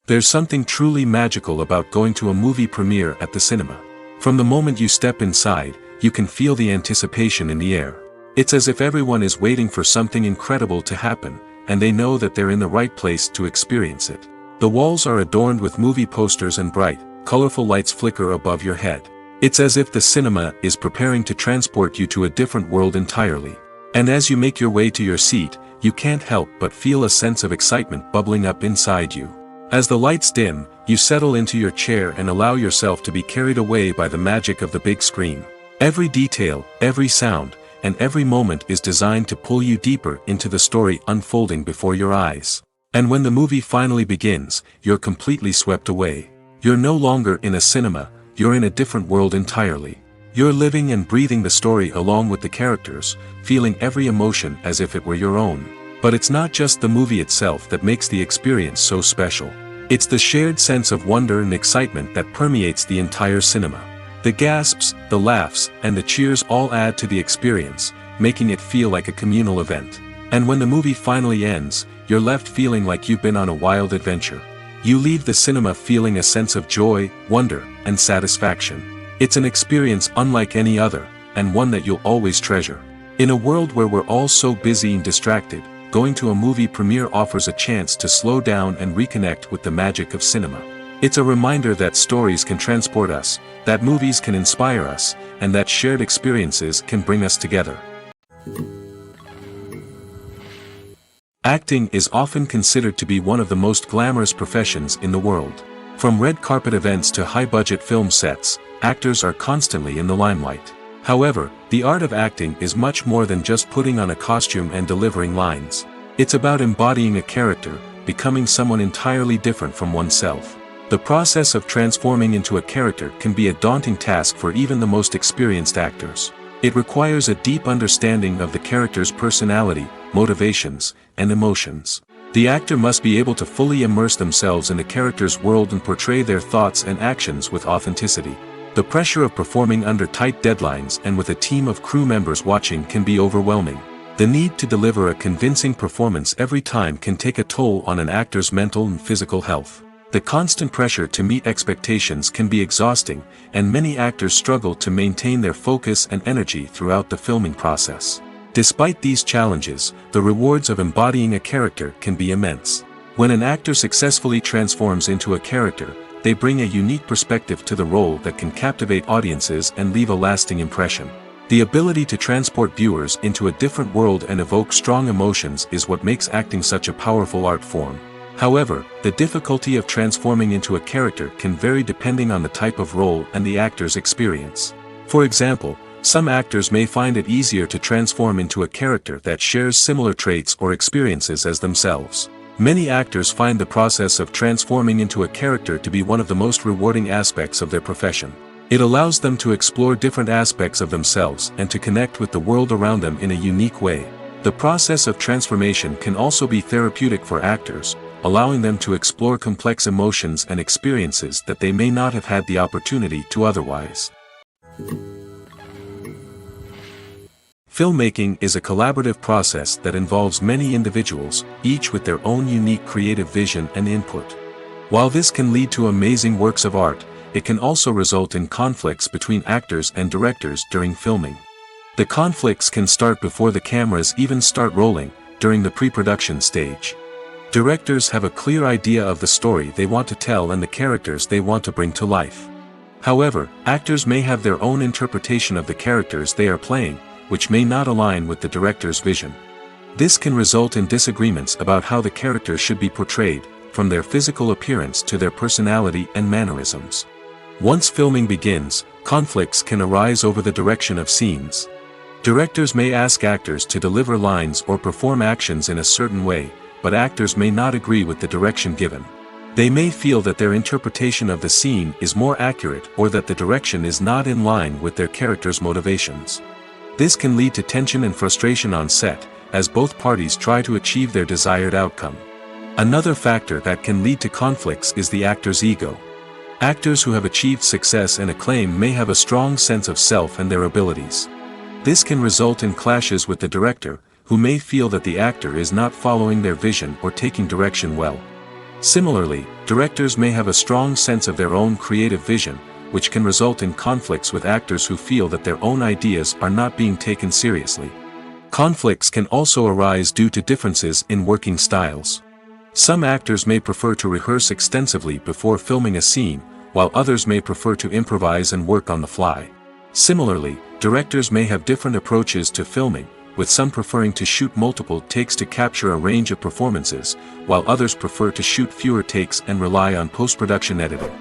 There's something truly magical about going to a movie premiere at the cinema. From the moment you step inside, you can feel the anticipation in the air. It's as if everyone is waiting for something incredible to happen, and they know that they're in the right place to experience it. The walls are adorned with movie posters and bright, colorful lights flicker above your head. It's as if the cinema is preparing to transport you to a different world entirely. And as you make your way to your seat, you can't help but feel a sense of excitement bubbling up inside you. As the lights dim, you settle into your chair and allow yourself to be carried away by the magic of the big screen. Every detail, every sound, and every moment is designed to pull you deeper into the story unfolding before your eyes. And when the movie finally begins, you're completely swept away. You're no longer in a cinema, you're in a different world entirely. You're living and breathing the story along with the characters, feeling every emotion as if it were your own. But it's not just the movie itself that makes the experience so special. It's the shared sense of wonder and excitement that permeates the entire cinema. The gasps, the laughs, and the cheers all add to the experience, making it feel like a communal event. And when the movie finally ends, you're left feeling like you've been on a wild adventure. You leave the cinema feeling a sense of joy, wonder, and satisfaction. It's an experience unlike any other, and one that you'll always treasure. In a world where we're all so busy and distracted, going to a movie premiere offers a chance to slow down and reconnect with the magic of cinema. It's a reminder that stories can transport us, that movies can inspire us, and that shared experiences can bring us together. Acting is often considered to be one of the most glamorous professions in the world. From red carpet events to high-budget film sets, actors are constantly in the limelight. However, the art of acting is much more than just putting on a costume and delivering lines. It's about embodying a character, becoming someone entirely different from oneself. The process of transforming into a character can be a daunting task for even the most experienced actors. It requires a deep understanding of the character's personality, motivations, and emotions. The actor must be able to fully immerse themselves in the character's world and portray their thoughts and actions with authenticity. The pressure of performing under tight deadlines and with a team of crew members watching can be overwhelming. The need to deliver a convincing performance every time can take a toll on an actor's mental and physical health. The constant pressure to meet expectations can be exhausting, and many actors struggle to maintain their focus and energy throughout the filming process. Despite these challenges, the rewards of embodying a character can be immense. When an actor successfully transforms into a character, they bring a unique perspective to the role that can captivate audiences and leave a lasting impression. The ability to transport viewers into a different world and evoke strong emotions is what makes acting such a powerful art form. However, the difficulty of transforming into a character can vary depending on the type of role and the actor's experience. For example, some actors may find it easier to transform into a character that shares similar traits or experiences as themselves. Many actors find the process of transforming into a character to be one of the most rewarding aspects of their profession. It allows them to explore different aspects of themselves and to connect with the world around them in a unique way. The process of transformation can also be therapeutic for actors, allowing them to explore complex emotions and experiences that they may not have had the opportunity to otherwise. Filmmaking is a collaborative process that involves many individuals, each with their own unique creative vision and input. While this can lead to amazing works of art, it can also result in conflicts between actors and directors during filming. The conflicts can start before the cameras even start rolling, during the pre-production stage. Directors have a clear idea of the story they want to tell and the characters they want to bring to life. However, actors may have their own interpretation of the characters they are playing, which may not align with the director's vision. This can result in disagreements about how the character should be portrayed, from their physical appearance to their personality and mannerisms. Once filming begins, conflicts can arise over the direction of scenes. Directors may ask actors to deliver lines or perform actions in a certain way, but actors may not agree with the direction given. They may feel that their interpretation of the scene is more accurate or that the direction is not in line with their character's motivations. This can lead to tension and frustration on set, as both parties try to achieve their desired outcome. Another factor that can lead to conflicts is the actor's ego. Actors who have achieved success and acclaim may have a strong sense of self and their abilities. This can result in clashes with the director, who may feel that the actor is not following their vision or taking direction well. Similarly, directors may have a strong sense of their own creative vision, which can result in conflicts with actors who feel that their own ideas are not being taken seriously. Conflicts can also arise due to differences in working styles. Some actors may prefer to rehearse extensively before filming a scene, while others may prefer to improvise and work on the fly. Similarly, directors may have different approaches to filming, with some preferring to shoot multiple takes to capture a range of performances, while others prefer to shoot fewer takes and rely on post-production editing.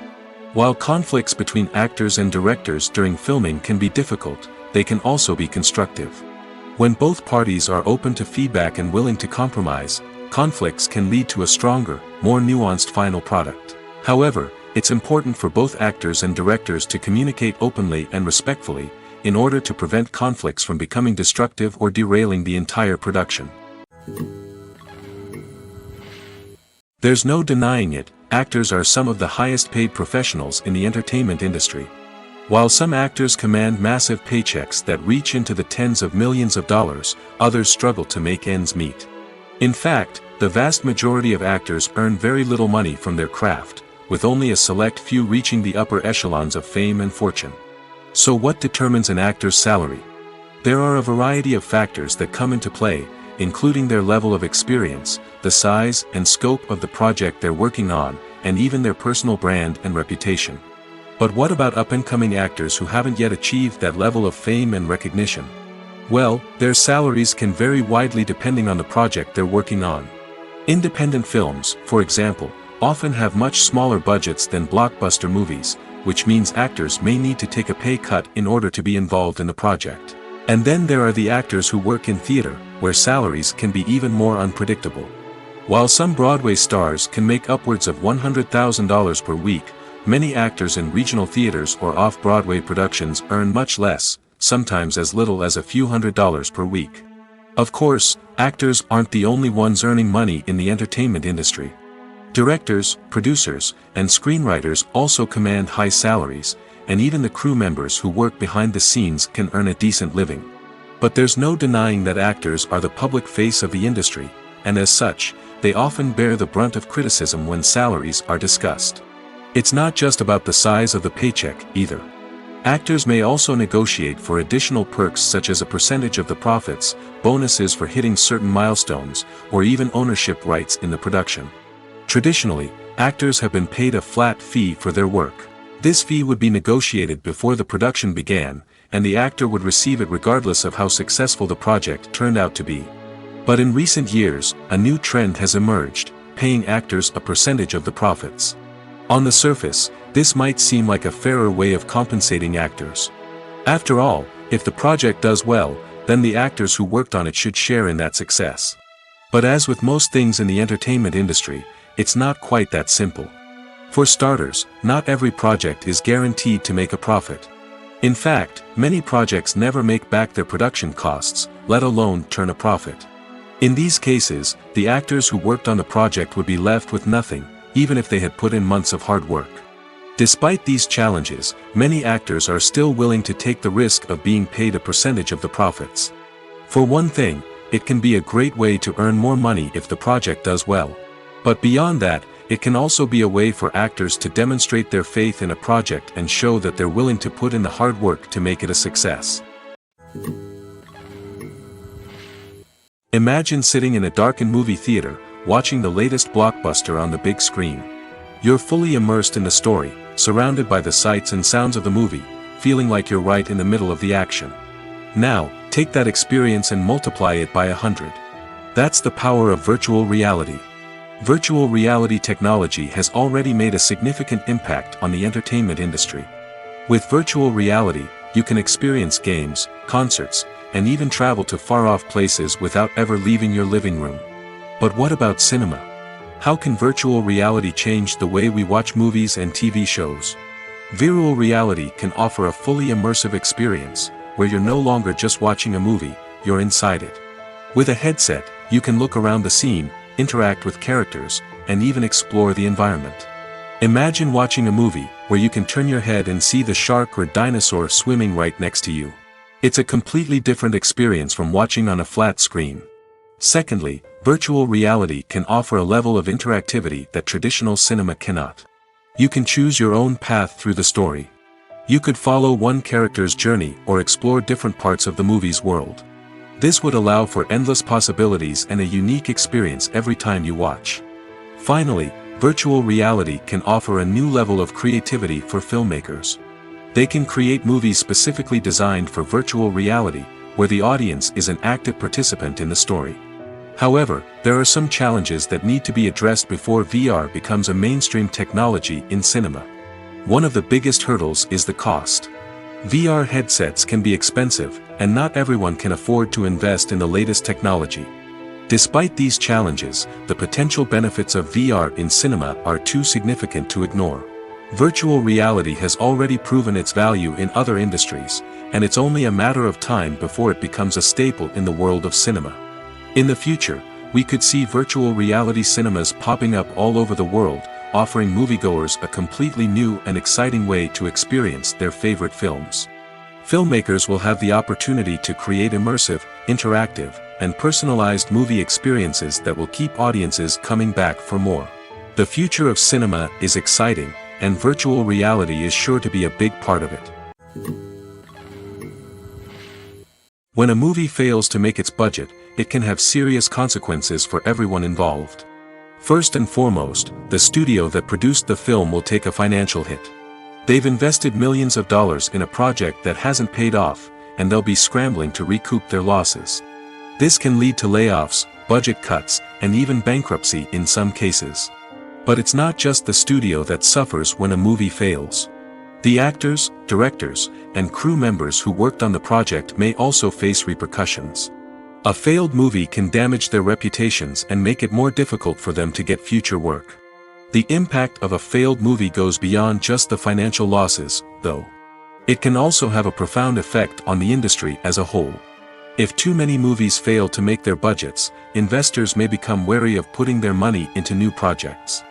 While conflicts between actors and directors during filming can be difficult, they can also be constructive. When both parties are open to feedback and willing to compromise, conflicts can lead to a stronger, more nuanced final product. However, it's important for both actors and directors to communicate openly and respectfully, in order to prevent conflicts from becoming destructive or derailing the entire production. There's no denying it, actors are some of the highest paid professionals in the entertainment industry. While some actors command massive paychecks that reach into the tens of millions of dollars, others struggle to make ends meet. In fact, the vast majority of actors earn very little money from their craft, with only a select few reaching the upper echelons of fame and fortune. So what determines an actor's salary? There are a variety of factors that come into play, including their level of experience, the size and scope of the project they're working on, and even their personal brand and reputation. But what about up-and-coming actors who haven't yet achieved that level of fame and recognition? Well, their salaries can vary widely depending on the project they're working on. Independent films, for example, often have much smaller budgets than blockbuster movies, which means actors may need to take a pay cut in order to be involved in the project. And then there are the actors who work in theater, where salaries can be even more unpredictable. While some Broadway stars can make upwards of $100,000 per week, many actors in regional theaters or off-Broadway productions earn much less, sometimes as little as a few $100s per week. Of course, actors aren't the only ones earning money in the entertainment industry. Directors, producers, and screenwriters also command high salaries, and even the crew members who work behind the scenes can earn a decent living. But there's no denying that actors are the public face of the industry, and as such, they often bear the brunt of criticism when salaries are discussed. It's not just about the size of the paycheck, either. Actors may also negotiate for additional perks such as a percentage of the profits, bonuses for hitting certain milestones, or even ownership rights in the production. Traditionally, actors have been paid a flat fee for their work. This fee would be negotiated before the production began, and the actor would receive it regardless of how successful the project turned out to be. But in recent years, a new trend has emerged, paying actors a percentage of the profits. On the surface, this might seem like a fairer way of compensating actors. After all, if the project does well, then the actors who worked on it should share in that success. But as with most things in the entertainment industry, it's not quite that simple. For starters, not every project is guaranteed to make a profit. In fact, many projects never make back their production costs, let alone turn a profit. In these cases, the actors who worked on the project would be left with nothing, even if they had put in months of hard work. Despite these challenges, many actors are still willing to take the risk of being paid a percentage of the profits. For one thing, it can be a great way to earn more money if the project does well. But beyond that, it can also be a way for actors to demonstrate their faith in a project and show that they're willing to put in the hard work to make it a success. Imagine sitting in a darkened movie theater, watching the latest blockbuster on the big screen. You're fully immersed in the story, surrounded by the sights and sounds of the movie, feeling like you're right in the middle of the action. Now, take that experience and multiply it by 100. That's the power of virtual reality. Virtual reality technology has already made a significant impact on the entertainment industry. With virtual reality, you can experience games, concerts, and even travel to far-off places without ever leaving your living room. But what about cinema? How can virtual reality change the way we watch movies and TV shows? Virtual reality can offer a fully immersive experience, where you're no longer just watching a movie, you're inside it. With a headset, you can look around the scene, interact with characters, and even explore the environment. Imagine watching a movie where you can turn your head and see the shark or dinosaur swimming right next to you. It's a completely different experience from watching on a flat screen. Secondly, virtual reality can offer a level of interactivity that traditional cinema cannot. You can choose your own path through the story. You could follow one character's journey or explore different parts of the movie's world. This would allow for endless possibilities and a unique experience every time you watch. Finally, virtual reality can offer a new level of creativity for filmmakers. They can create movies specifically designed for virtual reality, where the audience is an active participant in the story. However, there are some challenges that need to be addressed before VR becomes a mainstream technology in cinema. One of the biggest hurdles is the cost. VR headsets can be expensive, and not everyone can afford to invest in the latest technology. Despite these challenges, the potential benefits of VR in cinema are too significant to ignore. Virtual reality has already proven its value in other industries, and it's only a matter of time before it becomes a staple in the world of cinema. In the future, we could see virtual reality cinemas popping up all over the world, offering moviegoers a completely new and exciting way to experience their favorite films. Filmmakers will have the opportunity to create immersive, interactive, and personalized movie experiences that will keep audiences coming back for more. The future of cinema is exciting, and virtual reality is sure to be a big part of it. When a movie fails to make its budget, it can have serious consequences for everyone involved. First and foremost, the studio that produced the film will take a financial hit. They've invested millions of dollars in a project that hasn't paid off, and they'll be scrambling to recoup their losses. This can lead to layoffs, budget cuts, and even bankruptcy in some cases. But it's not just the studio that suffers when a movie fails. The actors, directors, and crew members who worked on the project may also face repercussions. A failed movie can damage their reputations and make it more difficult for them to get future work. The impact of a failed movie goes beyond just the financial losses, though. It can also have a profound effect on the industry as a whole. If too many movies fail to make their budgets, investors may become wary of putting their money into new projects.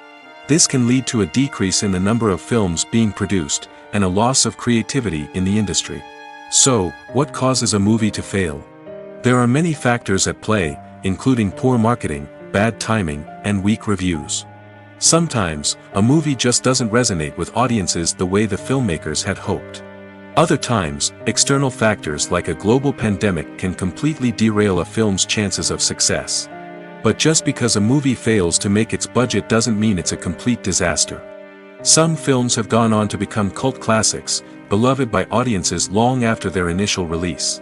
This can lead to a decrease in the number of films being produced, and a loss of creativity in the industry. So, what causes a movie to fail? There are many factors at play, including poor marketing, bad timing, and weak reviews. Sometimes, a movie just doesn't resonate with audiences the way the filmmakers had hoped. Other times, external factors like a global pandemic can completely derail a film's chances of success. But just because a movie fails to make its budget doesn't mean it's a complete disaster. Some films have gone on to become cult classics, beloved by audiences long after their initial release.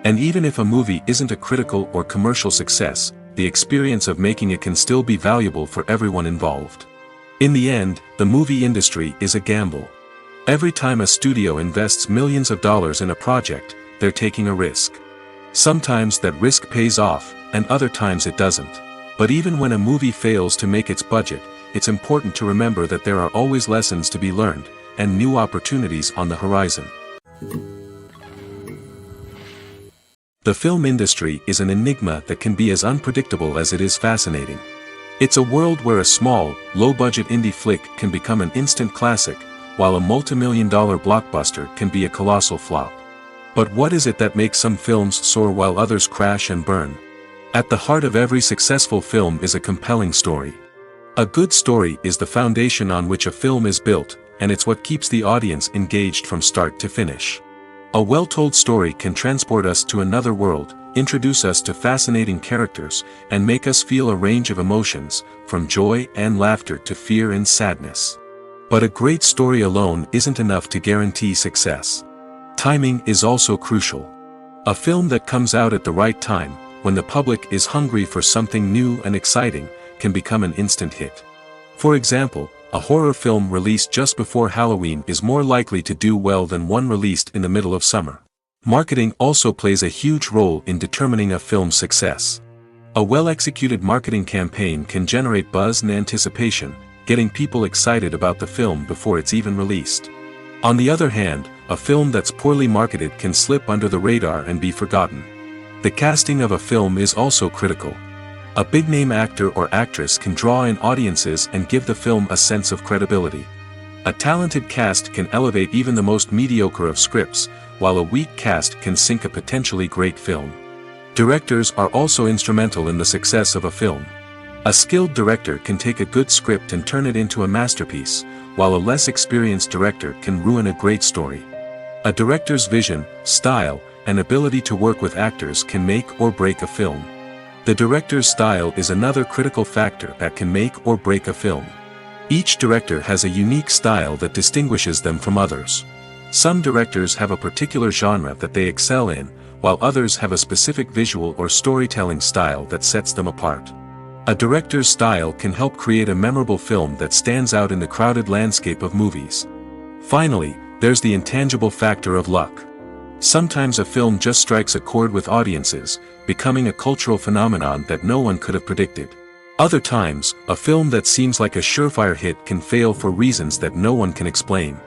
And even if a movie isn't a critical or commercial success, the experience of making it can still be valuable for everyone involved. In the end, the movie industry is a gamble. Every time a studio invests millions of dollars in a project, they're taking a risk. Sometimes that risk pays off, and other times it doesn't. But even when a movie fails to make its budget, it's important to remember that there are always lessons to be learned, and new opportunities on the horizon. The film industry is an enigma that can be as unpredictable as it is fascinating. It's a world where a small, low-budget indie flick can become an instant classic, while a multi-million-dollar blockbuster can be a colossal flop. But what is it that makes some films soar while others crash and burn? At the heart of every successful film is a compelling story. A good story is the foundation on which a film is built, and it's what keeps the audience engaged from start to finish. A well-told story can transport us to another world, introduce us to fascinating characters, and make us feel a range of emotions, from joy and laughter to fear and sadness. But a great story alone isn't enough to guarantee success. Timing is also crucial. A film that comes out at the right time, when the public is hungry for something new and exciting, can become an instant hit. For example, a horror film released just before Halloween is more likely to do well than one released in the middle of summer. Marketing also plays a huge role in determining a film's success. A well-executed marketing campaign can generate buzz and anticipation, getting people excited about the film before it's even released. On the other hand, a film that's poorly marketed can slip under the radar and be forgotten. The casting of a film is also critical. A big-name actor or actress can draw in audiences and give the film a sense of credibility. A talented cast can elevate even the most mediocre of scripts, while a weak cast can sink a potentially great film. Directors are also instrumental in the success of a film. A skilled director can take a good script and turn it into a masterpiece, while a less experienced director can ruin a great story. A director's vision, style, and ability to work with actors can make or break a film. The director's style is another critical factor that can make or break a film. Each director has a unique style that distinguishes them from others. Some directors have a particular genre that they excel in, while others have a specific visual or storytelling style that sets them apart. A director's style can help create a memorable film that stands out in the crowded landscape of movies. Finally, there's the intangible factor of luck. Sometimes a film just strikes a chord with audiences, becoming a cultural phenomenon that no one could have predicted. Other times, a film that seems like a surefire hit can fail for reasons that no one can explain.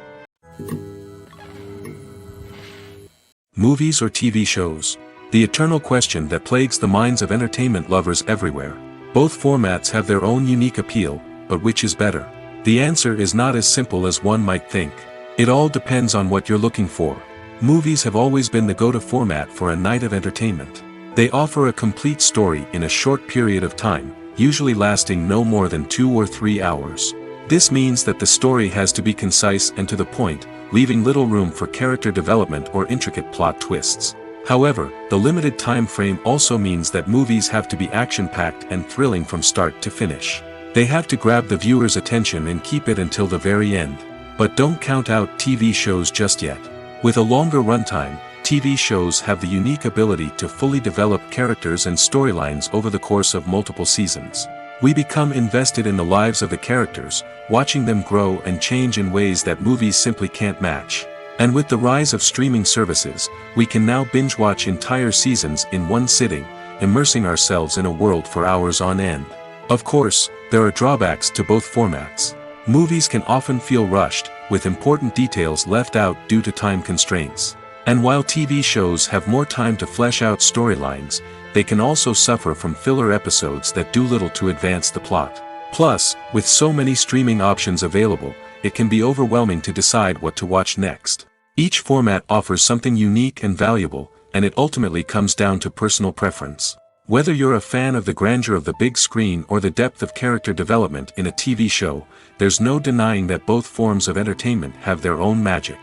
Movies or TV shows? The eternal question that plagues the minds of entertainment lovers everywhere. Both formats have their own unique appeal, but which is better? The answer is not as simple as one might think. It all depends on what you're looking for. Movies have always been the go-to format for a night of entertainment. They offer a complete story in a short period of time, usually lasting no more than 2 or 3 hours. This means that the story has to be concise and to the point, leaving little room for character development or intricate plot twists. However, the limited time frame also means that movies have to be action-packed and thrilling from start to finish. They have to grab the viewer's attention and keep it until the very end. But don't count out TV shows just yet. With a longer runtime, TV shows have the unique ability to fully develop characters and storylines over the course of multiple seasons. We become invested in the lives of the characters, watching them grow and change in ways that movies simply can't match. And with the rise of streaming services, we can now binge-watch entire seasons in one sitting, immersing ourselves in a world for hours on end. Of course, there are drawbacks to both formats. Movies can often feel rushed, with important details left out due to time constraints. And while TV shows have more time to flesh out storylines, they can also suffer from filler episodes that do little to advance the plot. Plus, with so many streaming options available, it can be overwhelming to decide what to watch next. Each format offers something unique and valuable, and it ultimately comes down to personal preference. Whether you're a fan of the grandeur of the big screen or the depth of character development in a TV show, there's no denying that both forms of entertainment have their own magic.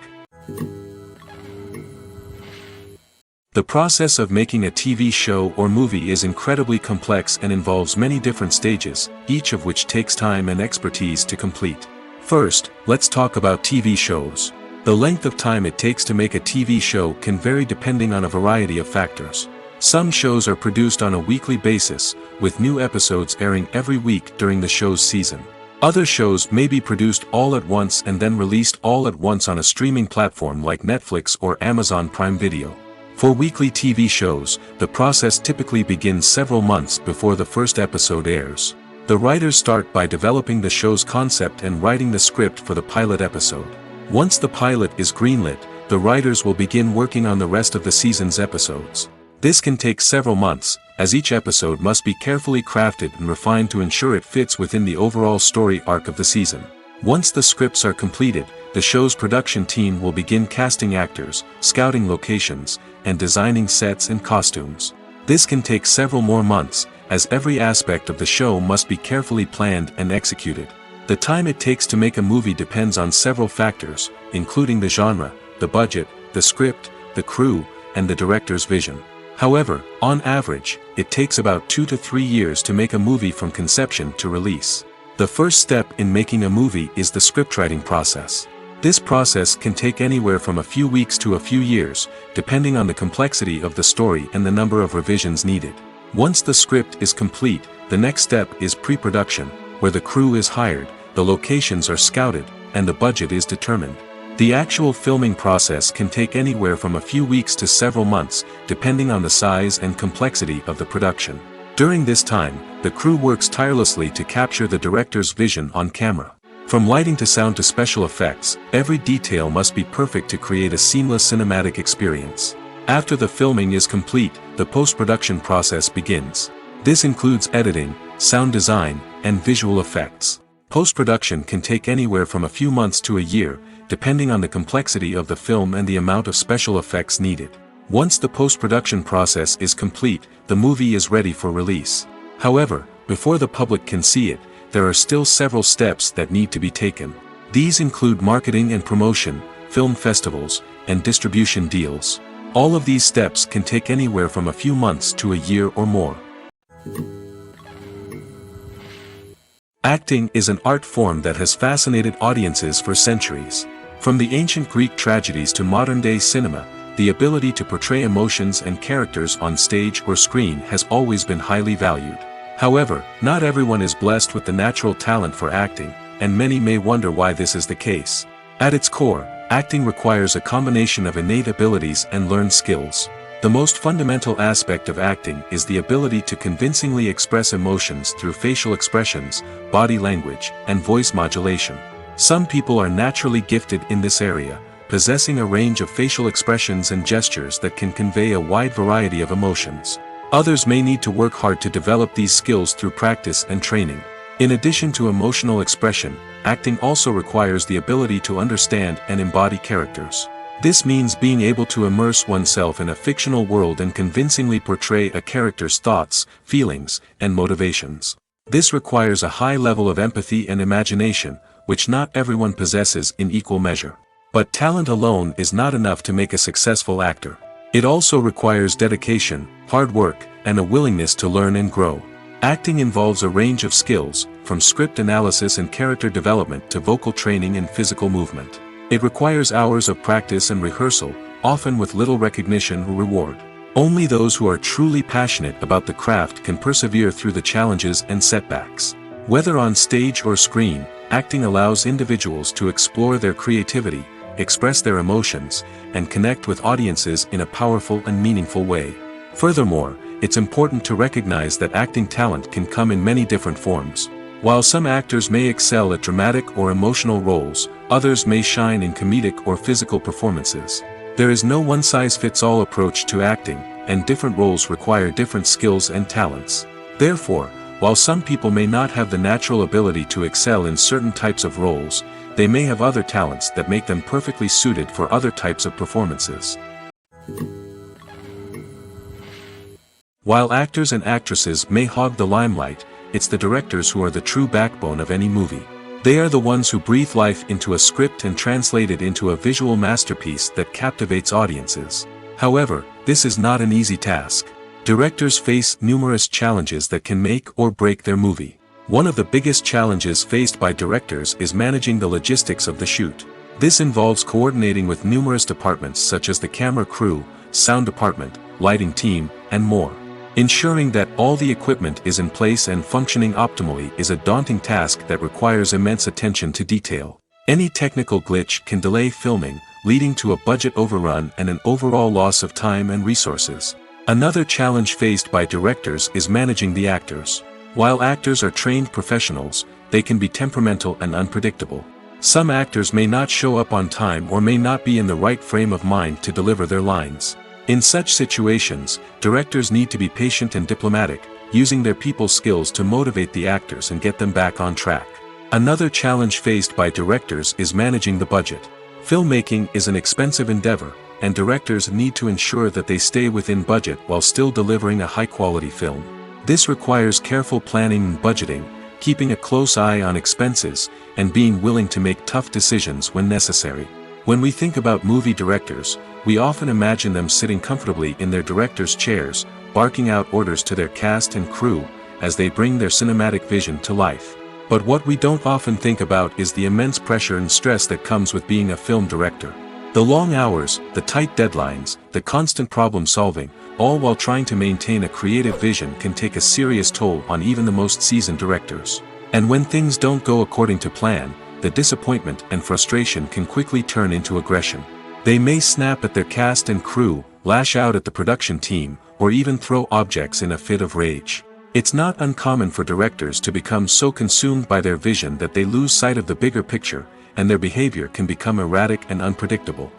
The process of making a TV show or movie is incredibly complex and involves many different stages, each of which takes time and expertise to complete. First, let's talk about TV shows. The length of time it takes to make a TV show can vary depending on a variety of factors. Some shows are produced on a weekly basis, with new episodes airing every week during the show's season. Other shows may be produced all at once and then released all at once on a streaming platform like Netflix or Amazon Prime Video. For weekly TV shows, the process typically begins several months before the first episode airs. The writers start by developing the show's concept and writing the script for the pilot episode. Once the pilot is greenlit, the writers will begin working on the rest of the season's episodes. This can take several months, as each episode must be carefully crafted and refined to ensure it fits within the overall story arc of the season. Once the scripts are completed, the show's production team will begin casting actors, scouting locations, and designing sets and costumes. This can take several more months, as every aspect of the show must be carefully planned and executed. The time it takes to make a movie depends on several factors, including the genre, the budget, the script, the crew, and the director's vision. However, on average, it takes about 2 to 3 years to make a movie from conception to release. The first step in making a movie is the scriptwriting process. This process can take anywhere from a few weeks to a few years, depending on the complexity of the story and the number of revisions needed. Once the script is complete, the next step is pre-production, where the crew is hired, the locations are scouted, and the budget is determined. The actual filming process can take anywhere from a few weeks to several months, depending on the size and complexity of the production. During this time, the crew works tirelessly to capture the director's vision on camera. From lighting to sound to special effects, every detail must be perfect to create a seamless cinematic experience. After the filming is complete, the post-production process begins. This includes editing, sound design, and visual effects. Post-production can take anywhere from a few months to a year, depending on the complexity of the film and the amount of special effects needed. Once the post-production process is complete, the movie is ready for release. However, before the public can see it, there are still several steps that need to be taken. These include marketing and promotion, film festivals, and distribution deals. All of these steps can take anywhere from a few months to a year or more. Acting is an art form that has fascinated audiences for centuries. From the ancient Greek tragedies to modern-day cinema, the ability to portray emotions and characters on stage or screen has always been highly valued. However, not everyone is blessed with the natural talent for acting, and many may wonder why this is the case. At its core, Acting requires a combination of innate abilities and learned skills. The most fundamental aspect of acting is the ability to convincingly express emotions through facial expressions, body language, and voice modulation. Some people are naturally gifted in this area, possessing a range of facial expressions and gestures that can convey a wide variety of emotions. Others may need to work hard to develop these skills through practice and training. In addition to emotional expression, acting also requires the ability to understand and embody characters. This means being able to immerse oneself in a fictional world and convincingly portray a character's thoughts, feelings, and motivations. This requires a high level of empathy and imagination, which not everyone possesses in equal measure. But talent alone is not enough to make a successful actor. It also requires dedication, hard work, and a willingness to learn and grow. Acting involves a range of skills, from script analysis and character development to vocal training and physical movement. It requires hours of practice and rehearsal, often with little recognition or reward. Only those who are truly passionate about the craft can persevere through the challenges and setbacks. Whether on stage or screen, acting allows individuals to explore their creativity, express their emotions, and connect with audiences in a powerful and meaningful way. Furthermore, it's important to recognize that acting talent can come in many different forms. While some actors may excel at dramatic or emotional roles, others may shine in comedic or physical performances. There is no one-size-fits-all approach to acting, and different roles require different skills and talents. Therefore, while some people may not have the natural ability to excel in certain types of roles, they may have other talents that make them perfectly suited for other types of performances. While actors and actresses may hog the limelight, it's the directors who are the true backbone of any movie. They are the ones who breathe life into a script and translate it into a visual masterpiece that captivates audiences. However, this is not an easy task. Directors face numerous challenges that can make or break their movie. One of the biggest challenges faced by directors is managing the logistics of the shoot. This involves coordinating with numerous departments such as the camera crew, sound department, lighting team, and more. Ensuring that all the equipment is in place and functioning optimally is a daunting task that requires immense attention to detail. Any technical glitch can delay filming, leading to a budget overrun and an overall loss of time and resources. Another challenge faced by directors is managing the actors. While actors are trained professionals, they can be temperamental and unpredictable. Some actors may not show up on time or may not be in the right frame of mind to deliver their lines. In such situations, directors need to be patient and diplomatic, using their people skills to motivate the actors and get them back on track. Another challenge faced by directors is managing the budget. Filmmaking is an expensive endeavor, and directors need to ensure that they stay within budget while still delivering a high-quality film. This requires careful planning and budgeting, keeping a close eye on expenses, and being willing to make tough decisions when necessary. When we think about movie directors, we often imagine them sitting comfortably in their director's chairs, barking out orders to their cast and crew, as they bring their cinematic vision to life. But what we don't often think about is the immense pressure and stress that comes with being a film director. The long hours, the tight deadlines, the constant problem solving, all while trying to maintain a creative vision can take a serious toll on even the most seasoned directors. And when things don't go according to plan, the disappointment and frustration can quickly turn into aggression. They may snap at their cast and crew, lash out at the production team, or even throw objects in a fit of rage. It's not uncommon for directors to become so consumed by their vision that they lose sight of the bigger picture, and their behavior can become erratic and unpredictable.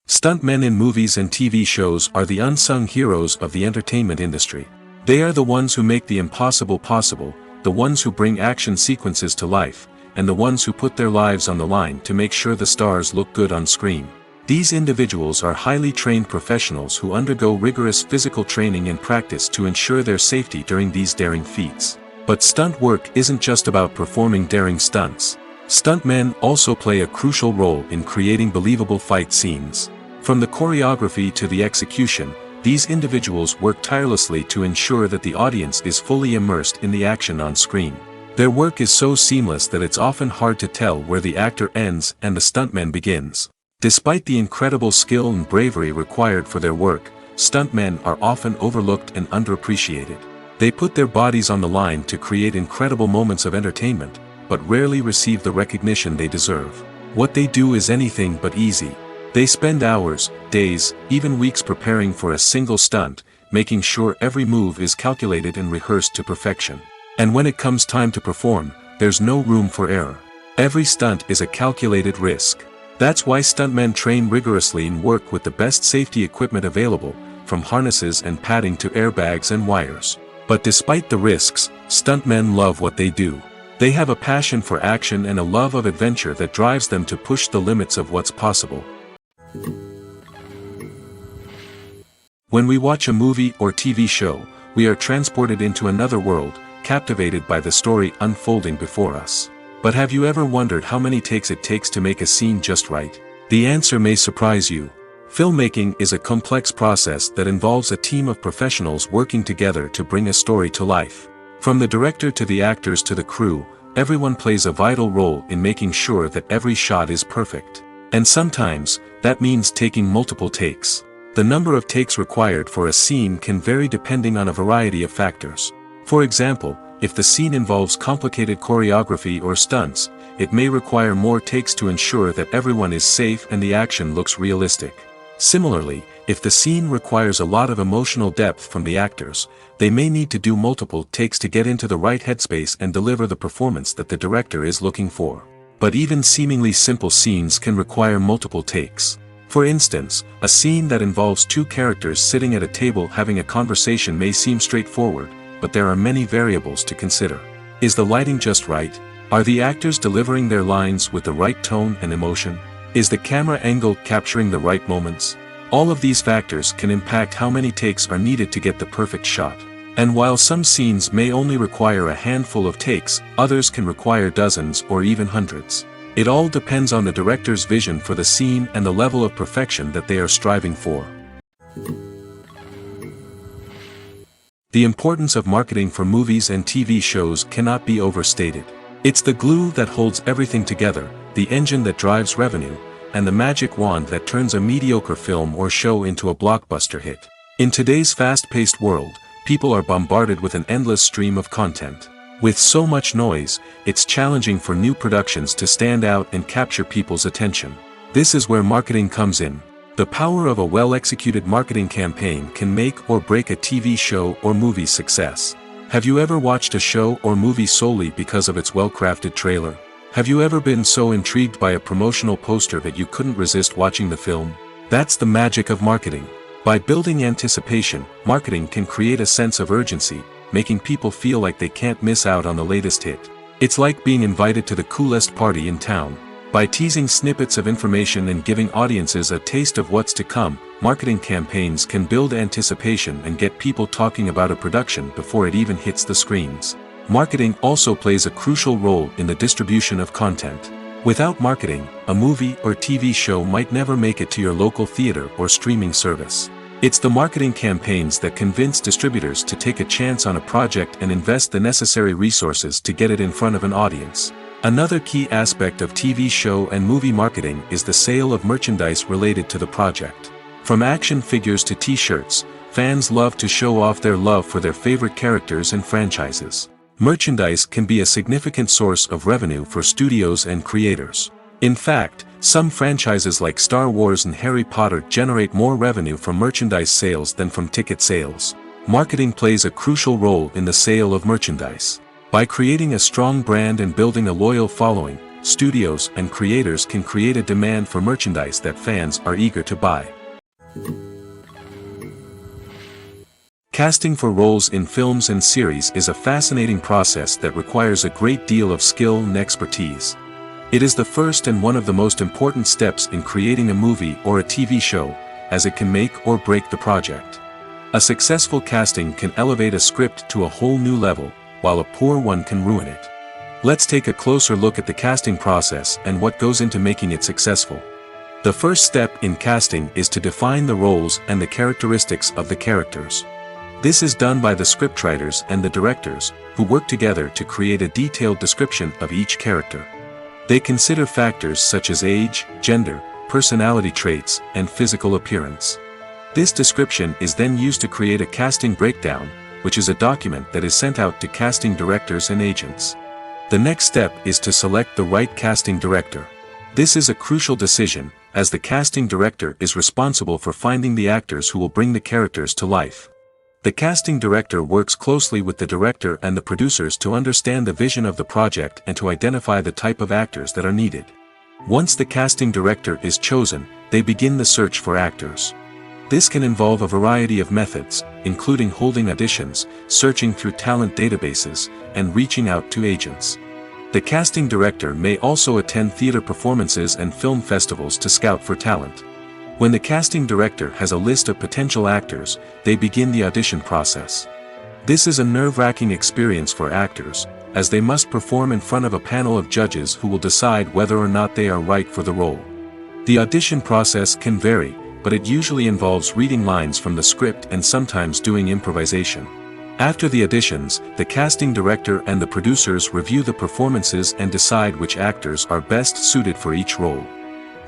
Stuntmen in movies and TV shows are the unsung heroes of the entertainment industry. They are the ones who make the impossible possible, the ones who bring action sequences to life, and the ones who put their lives on the line to make sure the stars look good on screen. These individuals are highly trained professionals who undergo rigorous physical training and practice to ensure their safety during these daring feats. But stunt work isn't just about performing daring stunts. Stuntmen also play a crucial role in creating believable fight scenes. From the choreography to the execution, these individuals work tirelessly to ensure that the audience is fully immersed in the action on screen. Their work is so seamless that it's often hard to tell where the actor ends and the stuntman begins. Despite the incredible skill and bravery required for their work, stuntmen are often overlooked and underappreciated. They put their bodies on the line to create incredible moments of entertainment, but rarely receive the recognition they deserve. What they do is anything but easy. They spend hours, days, even weeks preparing for a single stunt, making sure every move is calculated and rehearsed to perfection. And when it comes time to perform, there's no room for error. Every stunt is a calculated risk. That's why stuntmen train rigorously and work with the best safety equipment available, from harnesses and padding to airbags and wires. But despite the risks, stuntmen love what they do. They have a passion for action and a love of adventure that drives them to push the limits of what's possible. When we watch a movie or TV show, we are transported into another world, captivated by the story unfolding before us. But have you ever wondered how many takes it takes to make a scene just right? The answer may surprise you. Filmmaking is a complex process that involves a team of professionals working together to bring a story to life. From the director to the actors to the crew, everyone plays a vital role in making sure that every shot is perfect. And sometimes, that means taking multiple takes. The number of takes required for a scene can vary depending on a variety of factors. For example, if the scene involves complicated choreography or stunts, it may require more takes to ensure that everyone is safe and the action looks realistic. Similarly, if the scene requires a lot of emotional depth from the actors, they may need to do multiple takes to get into the right headspace and deliver the performance that the director is looking for. But even seemingly simple scenes can require multiple takes. For instance, a scene that involves two characters sitting at a table having a conversation may seem straightforward, but there are many variables to consider. Is the lighting just right? Are the actors delivering their lines with the right tone and emotion? Is the camera angle capturing the right moments? All of these factors can impact how many takes are needed to get the perfect shot. And while some scenes may only require a handful of takes, others can require dozens or even hundreds. It all depends on the director's vision for the scene and the level of perfection that they are striving for. The importance of marketing for movies and TV shows cannot be overstated. It's the glue that holds everything together, the engine that drives revenue, and the magic wand that turns a mediocre film or show into a blockbuster hit. In today's fast-paced world, people are bombarded with an endless stream of content. With so much noise, it's challenging for new productions to stand out and capture people's attention. This is where marketing comes in. The power of a well-executed marketing campaign can make or break a TV show or movie's success. Have you ever watched a show or movie solely because of its well-crafted trailer? Have you ever been so intrigued by a promotional poster that you couldn't resist watching the film? That's the magic of marketing. By building anticipation, marketing can create a sense of urgency, making people feel like they can't miss out on the latest hit. It's like being invited to the coolest party in town. By teasing snippets of information and giving audiences a taste of what's to come, marketing campaigns can build anticipation and get people talking about a production before it even hits the screens. Marketing also plays a crucial role in the distribution of content. Without marketing, a movie or TV show might never make it to your local theater or streaming service. It's the marketing campaigns that convince distributors to take a chance on a project and invest the necessary resources to get it in front of an audience. Another key aspect of TV show and movie marketing is the sale of merchandise related to the project. From action figures to t-shirts, fans love to show off their love for their favorite characters and franchises. Merchandise can be a significant source of revenue for studios and creators. In fact, some franchises like Star Wars and Harry Potter generate more revenue from merchandise sales than from ticket sales. Marketing plays a crucial role in the sale of merchandise. By creating a strong brand and building a loyal following, studios and creators can create a demand for merchandise that fans are eager to buy. Casting for roles in films and series is a fascinating process that requires a great deal of skill and expertise. It is the first and one of the most important steps in creating a movie or a TV show, as it can make or break the project. A successful casting can elevate a script to a whole new level, while a poor one can ruin it. Let's take a closer look at the casting process and what goes into making it successful. The first step in casting is to define the roles and the characteristics of the characters. This is done by the scriptwriters and the directors, who work together to create a detailed description of each character. They consider factors such as age, gender, personality traits, and physical appearance. This description is then used to create a casting breakdown, which is a document that is sent out to casting directors and agents. The next step is to select the right casting director. This is a crucial decision, as the casting director is responsible for finding the actors who will bring the characters to life. The casting director works closely with the director and the producers to understand the vision of the project and to identify the type of actors that are needed. Once the casting director is chosen, they begin the search for actors. This can involve a variety of methods, including holding auditions, searching through talent databases, and reaching out to agents. The casting director may also attend theater performances and film festivals to scout for talent. When the casting director has a list of potential actors, they begin the audition process. This is a nerve-wracking experience for actors, as they must perform in front of a panel of judges who will decide whether or not they are right for the role. The audition process can vary, but it usually involves reading lines from the script and sometimes doing improvisation. After the auditions, the casting director and the producers review the performances and decide which actors are best suited for each role.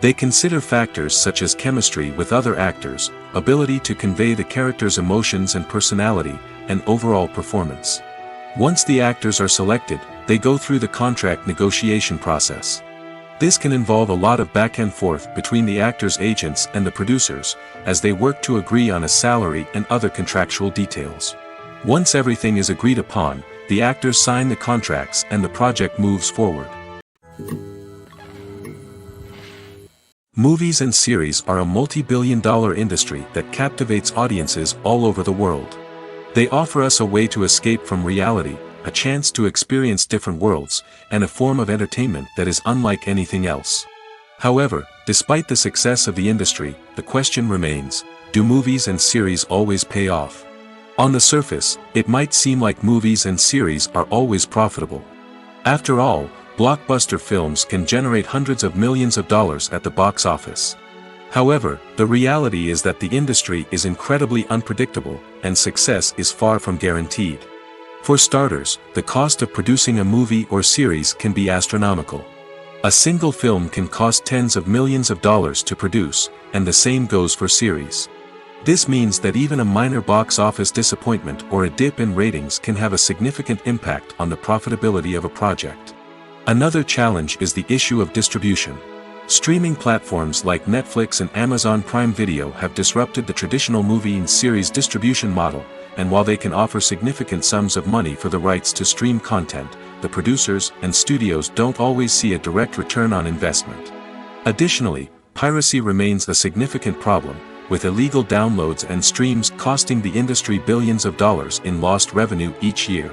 They consider factors such as chemistry with other actors, ability to convey the character's emotions and personality, and overall performance. Once the actors are selected, they go through the contract negotiation process. This can involve a lot of back and forth between the actors' agents and the producers, as they work to agree on a salary and other contractual details. Once everything is agreed upon, the actors sign the contracts and the project moves forward. Movies and series are a multi-billion-dollar industry that captivates audiences all over the world. They offer us a way to escape from reality, a chance to experience different worlds, and a form of entertainment that is unlike anything else. However, despite the success of the industry, the question remains, do movies and series always pay off? On the surface, it might seem like movies and series are always profitable. After all, blockbuster films can generate hundreds of millions of dollars at the box office. However, the reality is that the industry is incredibly unpredictable, and success is far from guaranteed. For starters, the cost of producing a movie or series can be astronomical. A single film can cost tens of millions of dollars to produce, and the same goes for series. This means that even a minor box office disappointment or a dip in ratings can have a significant impact on the profitability of a project. Another challenge is the issue of distribution. Streaming platforms like Netflix and Amazon Prime Video have disrupted the traditional movie and series distribution model, and while they can offer significant sums of money for the rights to stream content, the producers and studios don't always see a direct return on investment. Additionally, piracy remains a significant problem, with illegal downloads and streams costing the industry billions of dollars in lost revenue each year.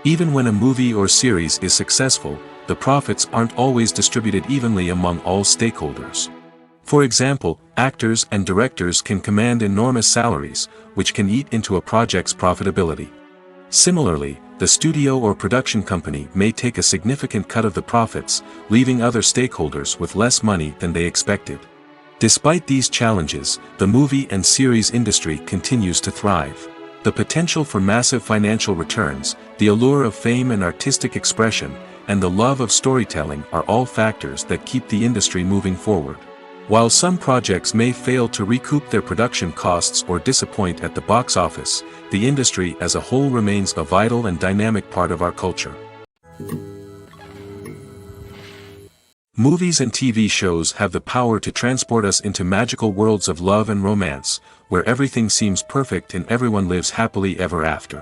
Even when a movie or series is successful, the profits aren't always distributed evenly among all stakeholders. For example, actors and directors can command enormous salaries, which can eat into a project's profitability. Similarly, the studio or production company may take a significant cut of the profits, leaving other stakeholders with less money than they expected. Despite these challenges, the movie and series industry continues to thrive. The potential for massive financial returns, the allure of fame and artistic expression, and the love of storytelling are all factors that keep the industry moving forward. While some projects may fail to recoup their production costs or disappoint at the box office, the industry as a whole remains a vital and dynamic part of our culture. Movies and TV shows have the power to transport us into magical worlds of love and romance, where everything seems perfect and everyone lives happily ever after.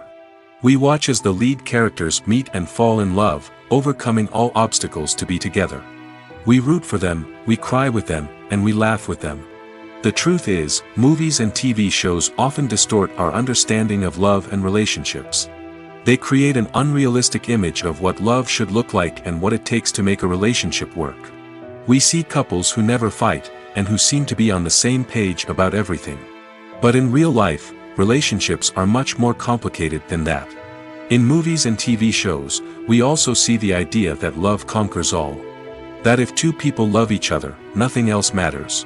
We watch as the lead characters meet and fall in love, overcoming all obstacles to be together. We root for them, we cry with them, and we laugh with them. The truth is, movies and TV shows often distort our understanding of love and relationships. They create an unrealistic image of what love should look like and what it takes to make a relationship work. We see couples who never fight, and who seem to be on the same page about everything. But in real life, relationships are much more complicated than that. In movies and TV shows, we also see the idea that love conquers all. That if two people love each other, nothing else matters.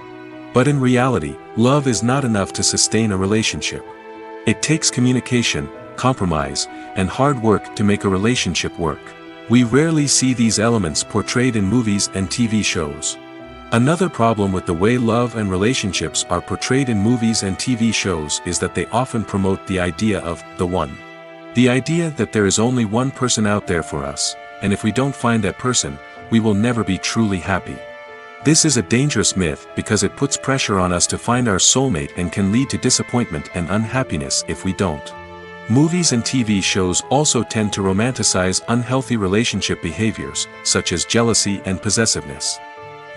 But in reality, love is not enough to sustain a relationship. It takes communication, compromise, and hard work to make a relationship work. We rarely see these elements portrayed in movies and TV shows. Another problem with the way love and relationships are portrayed in movies and TV shows is that they often promote the idea of the one. The idea that there is only one person out there for us, and if we don't find that person, we will never be truly happy. This is a dangerous myth because it puts pressure on us to find our soulmate and can lead to disappointment and unhappiness if we don't. Movies and TV shows also tend to romanticize unhealthy relationship behaviors, such as jealousy and possessiveness.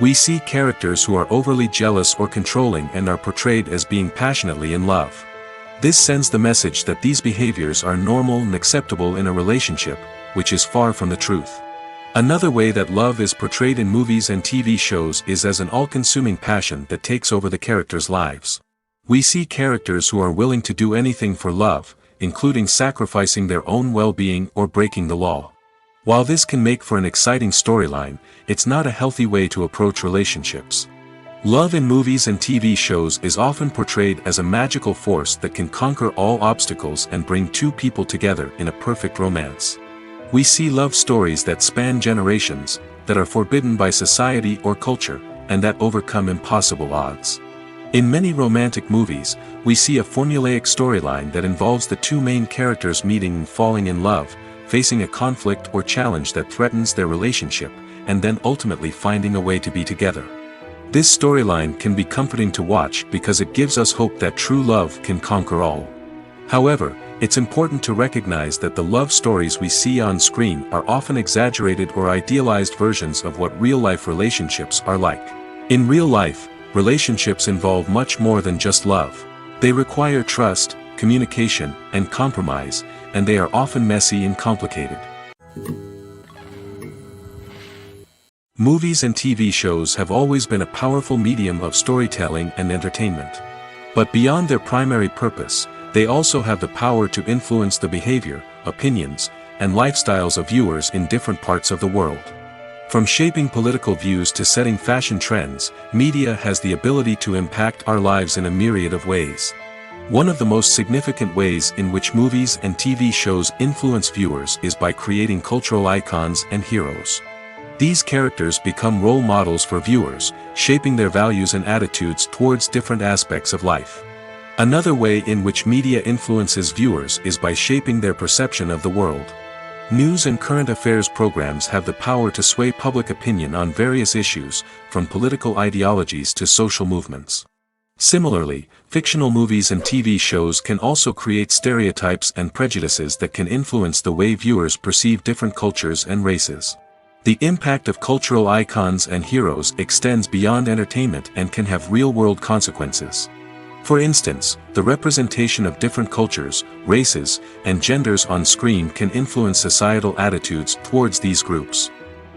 We see characters who are overly jealous or controlling and are portrayed as being passionately in love. This sends the message that these behaviors are normal and acceptable in a relationship, which is far from the truth. Another way that love is portrayed in movies and TV shows is as an all-consuming passion that takes over the characters' lives. We see characters who are willing to do anything for love, including sacrificing their own well-being or breaking the law. While this can make for an exciting storyline, it's not a healthy way to approach relationships. Love in movies and TV shows is often portrayed as a magical force that can conquer all obstacles and bring two people together in a perfect romance. We see love stories that span generations, that are forbidden by society or culture, and that overcome impossible odds. In many romantic movies, we see a formulaic storyline that involves the two main characters meeting and falling in love, facing a conflict or challenge that threatens their relationship, and then ultimately finding a way to be together. This storyline can be comforting to watch because it gives us hope that true love can conquer all. However, it's important to recognize that the love stories we see on screen are often exaggerated or idealized versions of what real-life relationships are like. In real life, relationships involve much more than just love. They require trust, communication, and compromise, and they are often messy and complicated. Movies and TV shows have always been a powerful medium of storytelling and entertainment. But beyond their primary purpose, they also have the power to influence the behavior, opinions, and lifestyles of viewers in different parts of the world. From shaping political views to setting fashion trends, media has the ability to impact our lives in a myriad of ways. One of the most significant ways in which movies and TV shows influence viewers is by creating cultural icons and heroes. These characters become role models for viewers, shaping their values and attitudes towards different aspects of life. Another way in which media influences viewers is by shaping their perception of the world. News and current affairs programs have the power to sway public opinion on various issues, from political ideologies to social movements. Similarly, fictional movies and TV shows can also create stereotypes and prejudices that can influence the way viewers perceive different cultures and races. The impact of cultural icons and heroes extends beyond entertainment and can have real-world consequences. For instance, the representation of different cultures, races, and genders on screen can influence societal attitudes towards these groups.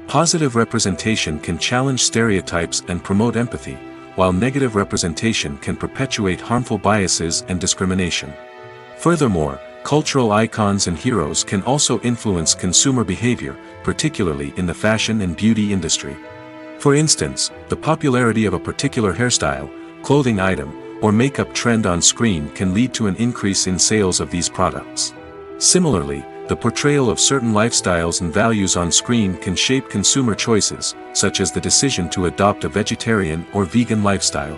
Positive representation can challenge stereotypes and promote empathy, while negative representation can perpetuate harmful biases and discrimination. Furthermore, cultural icons and heroes can also influence consumer behavior, particularly in the fashion and beauty industry. For instance, the popularity of a particular hairstyle, clothing item, or makeup trend on screen can lead to an increase in sales of these products. Similarly, the portrayal of certain lifestyles and values on screen can shape consumer choices, such as the decision to adopt a vegetarian or vegan lifestyle.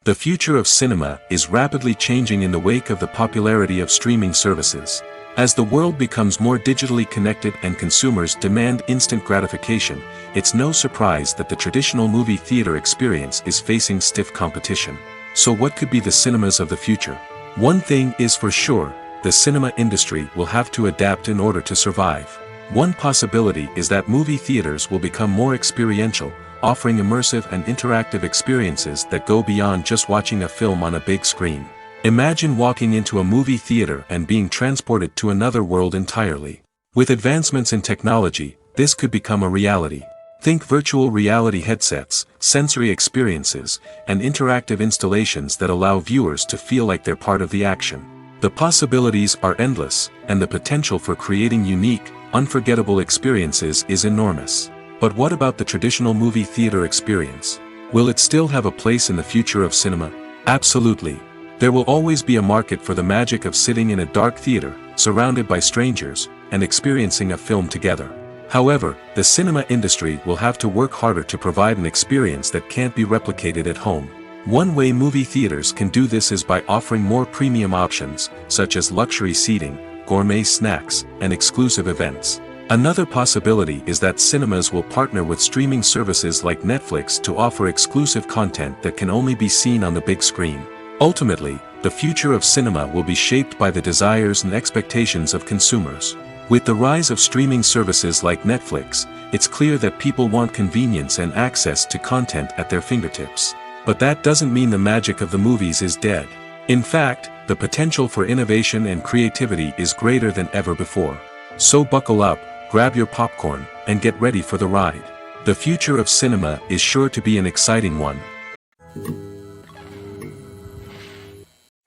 The future of cinema is rapidly changing in the wake of the popularity of streaming services. As the world becomes more digitally connected and consumers demand instant gratification, it's no surprise that the traditional movie theater experience is facing stiff competition. So what could be the cinemas of the future? One thing is for sure, the cinema industry will have to adapt in order to survive. One possibility is that movie theaters will become more experiential, offering immersive and interactive experiences that go beyond just watching a film on a big screen. Imagine walking into a movie theater and being transported to another world entirely. With advancements in technology, this could become a reality. Think virtual reality headsets, sensory experiences, and interactive installations that allow viewers to feel like they're part of the action. The possibilities are endless, and the potential for creating unique, unforgettable experiences is enormous. But what about the traditional movie theater experience? Will it still have a place in the future of cinema? Absolutely. There will always be a market for the magic of sitting in a dark theater, surrounded by strangers, and experiencing a film together. However, the cinema industry will have to work harder to provide an experience that can't be replicated at home. One way movie theaters can do this is by offering more premium options, such as luxury seating, gourmet snacks, and exclusive events. Another possibility is that cinemas will partner with streaming services like Netflix to offer exclusive content that can only be seen on the big screen. Ultimately, the future of cinema will be shaped by the desires and expectations of consumers. With the rise of streaming services like Netflix, it's clear that people want convenience and access to content at their fingertips. But that doesn't mean the magic of the movies is dead. In fact, the potential for innovation and creativity is greater than ever before. So buckle up, grab your popcorn, and get ready for the ride. The future of cinema is sure to be an exciting one.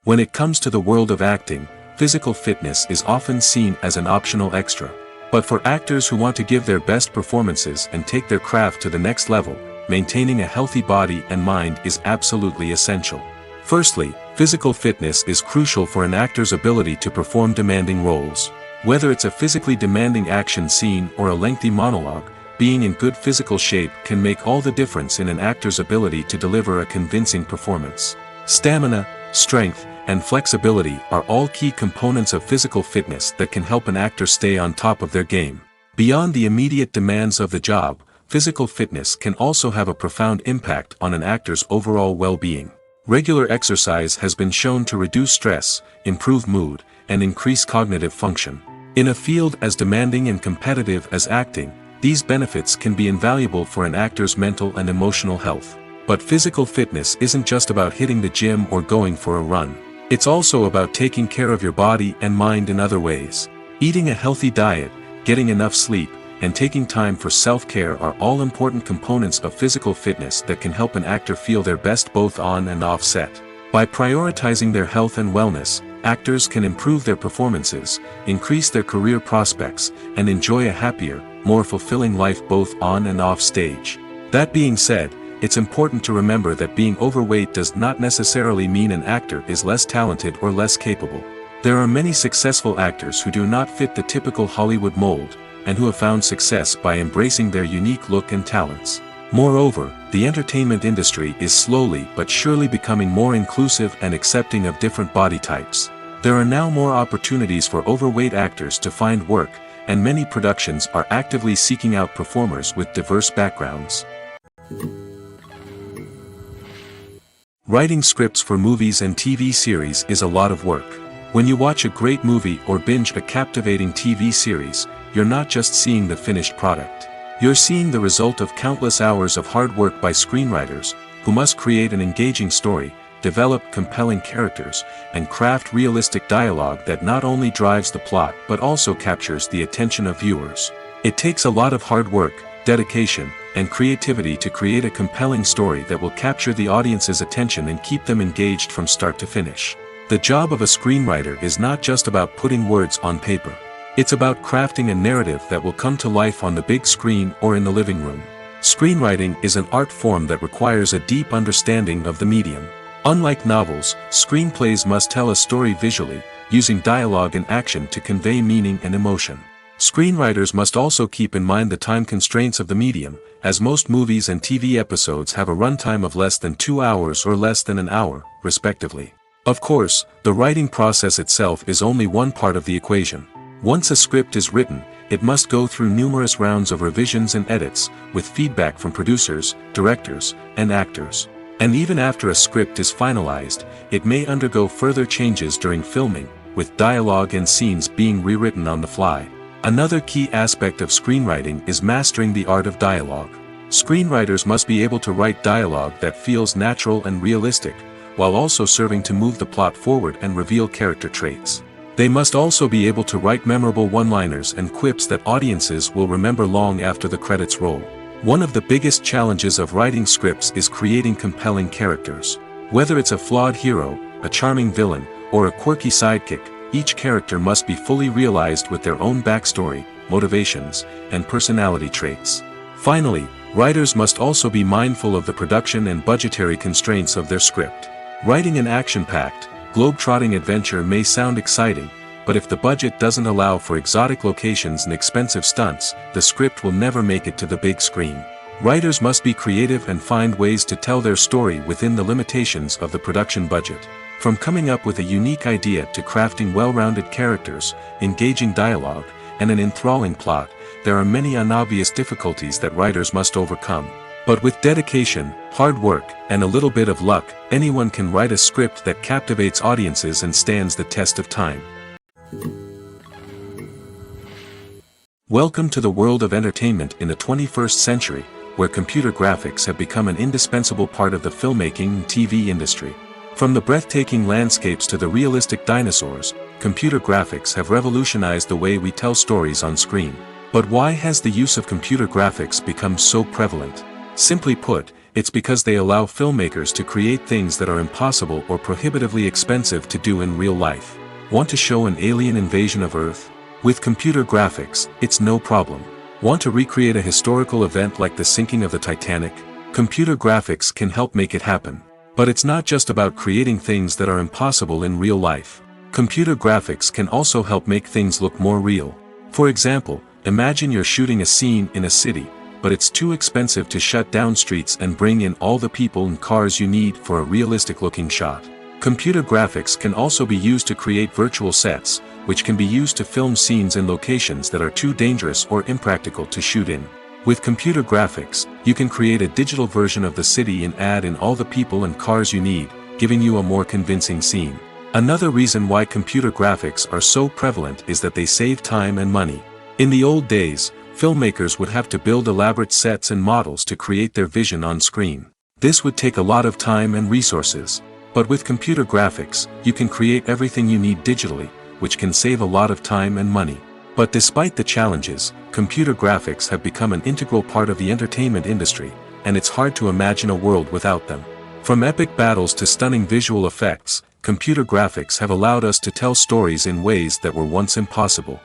When it comes to the world of acting, physical fitness is often seen as an optional extra. But for actors who want to give their best performances and take their craft to the next level, maintaining a healthy body and mind is absolutely essential. Firstly, physical fitness is crucial for an actor's ability to perform demanding roles. Whether it's a physically demanding action scene or a lengthy monologue, being in good physical shape can make all the difference in an actor's ability to deliver a convincing performance. Stamina, strength, and flexibility are all key components of physical fitness that can help an actor stay on top of their game. Beyond the immediate demands of the job, physical fitness can also have a profound impact on an actor's overall well-being. Regular exercise has been shown to reduce stress, improve mood, and increase cognitive function. In a field as demanding and competitive as acting, these benefits can be invaluable for an actor's mental and emotional health. But physical fitness isn't just about hitting the gym or going for a run. It's also about taking care of your body and mind in other ways. Eating a healthy diet, getting enough sleep, and taking time for self-care are all important components of physical fitness that can help an actor feel their best both on and off set. By prioritizing their health and wellness, actors can improve their performances, increase their career prospects, and enjoy a happier, more fulfilling life both on and off stage. That being said, it's important to remember that being overweight does not necessarily mean an actor is less talented or less capable. There are many successful actors who do not fit the typical Hollywood mold, and who have found success by embracing their unique look and talents. Moreover, the entertainment industry is slowly but surely becoming more inclusive and accepting of different body types. There are now more opportunities for overweight actors to find work, and many productions are actively seeking out performers with diverse backgrounds. Writing scripts for movies and TV series is a lot of work. When you watch a great movie or binge a captivating TV series, you're not just seeing the finished product. You're seeing the result of countless hours of hard work by screenwriters, who must create an engaging story, develop compelling characters, and craft realistic dialogue that not only drives the plot but also captures the attention of viewers. It takes a lot of hard work, dedication, and creativity to create a compelling story that will capture the audience's attention and keep them engaged from start to finish. The job of a screenwriter is not just about putting words on paper. It's about crafting a narrative that will come to life on the big screen or in the living room. Screenwriting is an art form that requires a deep understanding of the medium. Unlike novels, screenplays must tell a story visually, using dialogue and action to convey meaning and emotion. Screenwriters must also keep in mind the time constraints of the medium, as most movies and TV episodes have a runtime of less than 2 hours or less than an hour, respectively. Of course, the writing process itself is only one part of the equation. Once a script is written, it must go through numerous rounds of revisions and edits, with feedback from producers, directors, and actors. And even after a script is finalized, it may undergo further changes during filming, with dialogue and scenes being rewritten on the fly. Another key aspect of screenwriting is mastering the art of dialogue. Screenwriters must be able to write dialogue that feels natural and realistic, while also serving to move the plot forward and reveal character traits. They must also be able to write memorable one-liners and quips that audiences will remember long after the credits roll. One of the biggest challenges of writing scripts is creating compelling characters. Whether it's a flawed hero, a charming villain, or a quirky sidekick, each character must be fully realized with their own backstory, motivations, and personality traits. Finally, writers must also be mindful of the production and budgetary constraints of their script. Writing an action-packed, globe-trotting adventure may sound exciting, but if the budget doesn't allow for exotic locations and expensive stunts, the script will never make it to the big screen. Writers must be creative and find ways to tell their story within the limitations of the production budget. From coming up with a unique idea to crafting well-rounded characters, engaging dialogue, and an enthralling plot, there are many unobvious difficulties that writers must overcome. But with dedication, hard work, and a little bit of luck, anyone can write a script that captivates audiences and stands the test of time. Welcome to the world of entertainment in the 21st century, where computer graphics have become an indispensable part of the filmmaking and TV industry. From the breathtaking landscapes to the realistic dinosaurs, computer graphics have revolutionized the way we tell stories on screen. But why has the use of computer graphics become so prevalent? Simply put, it's because they allow filmmakers to create things that are impossible or prohibitively expensive to do in real life. Want to show an alien invasion of Earth? With computer graphics, it's no problem. Want to recreate a historical event like the sinking of the Titanic? Computer graphics can help make it happen. But it's not just about creating things that are impossible in real life. Computer graphics can also help make things look more real. For example, imagine you're shooting a scene in a city, but it's too expensive to shut down streets and bring in all the people and cars you need for a realistic-looking shot. Computer graphics can also be used to create virtual sets, which can be used to film scenes in locations that are too dangerous or impractical to shoot in. With computer graphics, you can create a digital version of the city and add in all the people and cars you need, giving you a more convincing scene. Another reason why computer graphics are so prevalent is that they save time and money. In the old days, filmmakers would have to build elaborate sets and models to create their vision on screen. This would take a lot of time and resources. But with computer graphics, you can create everything you need digitally, which can save a lot of time and money. But despite the challenges, computer graphics have become an integral part of the entertainment industry, and it's hard to imagine a world without them. From epic battles to stunning visual effects, computer graphics have allowed us to tell stories in ways that were once impossible.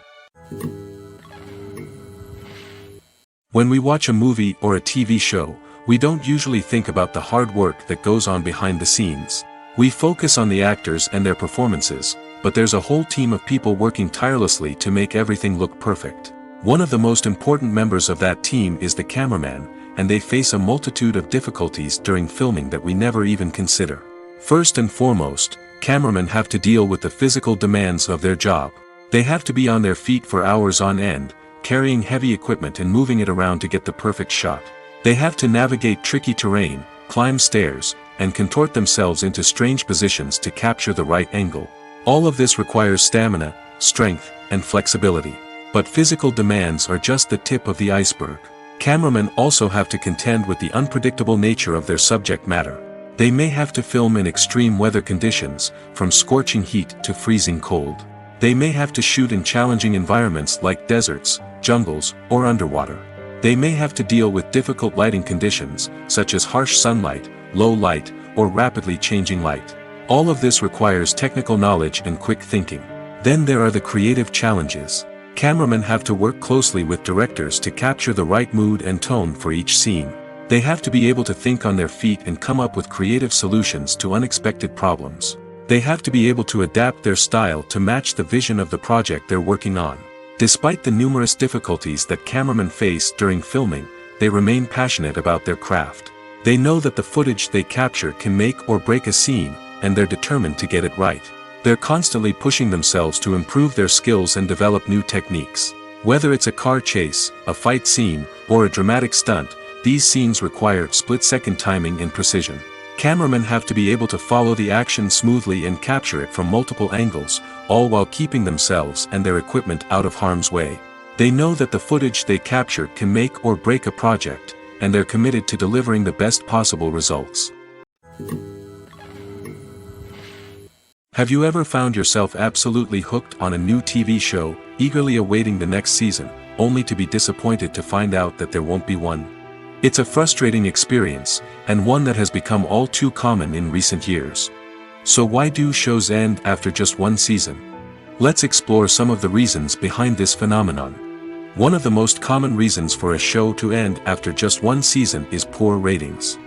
When we watch a movie or a TV show, we don't usually think about the hard work that goes on behind the scenes. We focus on the actors and their performances, but there's a whole team of people working tirelessly to make everything look perfect. One of the most important members of that team is the cameraman, and they face a multitude of difficulties during filming that we never even consider. First and foremost, cameramen have to deal with the physical demands of their job. They have to be on their feet for hours on end, carrying heavy equipment and moving it around to get the perfect shot. They have to navigate tricky terrain, climb stairs, and contort themselves into strange positions to capture the right angle. All of this requires stamina, strength, and flexibility. But physical demands are just the tip of the iceberg. Cameramen also have to contend with the unpredictable nature of their subject matter. They may have to film in extreme weather conditions, from scorching heat to freezing cold. They may have to shoot in challenging environments like deserts, jungles, or underwater. They may have to deal with difficult lighting conditions, such as harsh sunlight, low light, or rapidly changing light. All of this requires technical knowledge and quick thinking. Then there are the creative challenges. Cameramen have to work closely with directors to capture the right mood and tone for each scene. They have to be able to think on their feet and come up with creative solutions to unexpected problems. They have to be able to adapt their style to match the vision of the project they're working on. Despite the numerous difficulties that cameramen face during filming, they remain passionate about their craft. They know that the footage they capture can make or break a scene, and they're determined to get it right. They're constantly pushing themselves to improve their skills and develop new techniques. Whether it's a car chase, a fight scene, or a dramatic stunt, these scenes require split-second timing and precision. Cameramen have to be able to follow the action smoothly and capture it from multiple angles, all while keeping themselves and their equipment out of harm's way. They know that the footage they capture can make or break a project, and they're committed to delivering the best possible results. Have you ever found yourself absolutely hooked on a new TV show, eagerly awaiting the next season, only to be disappointed to find out that there won't be one? It's a frustrating experience, and one that has become all too common in recent years. So why do shows end after just one season? Let's explore some of the reasons behind this phenomenon. One of the most common reasons for a show to end after just one season is poor ratings.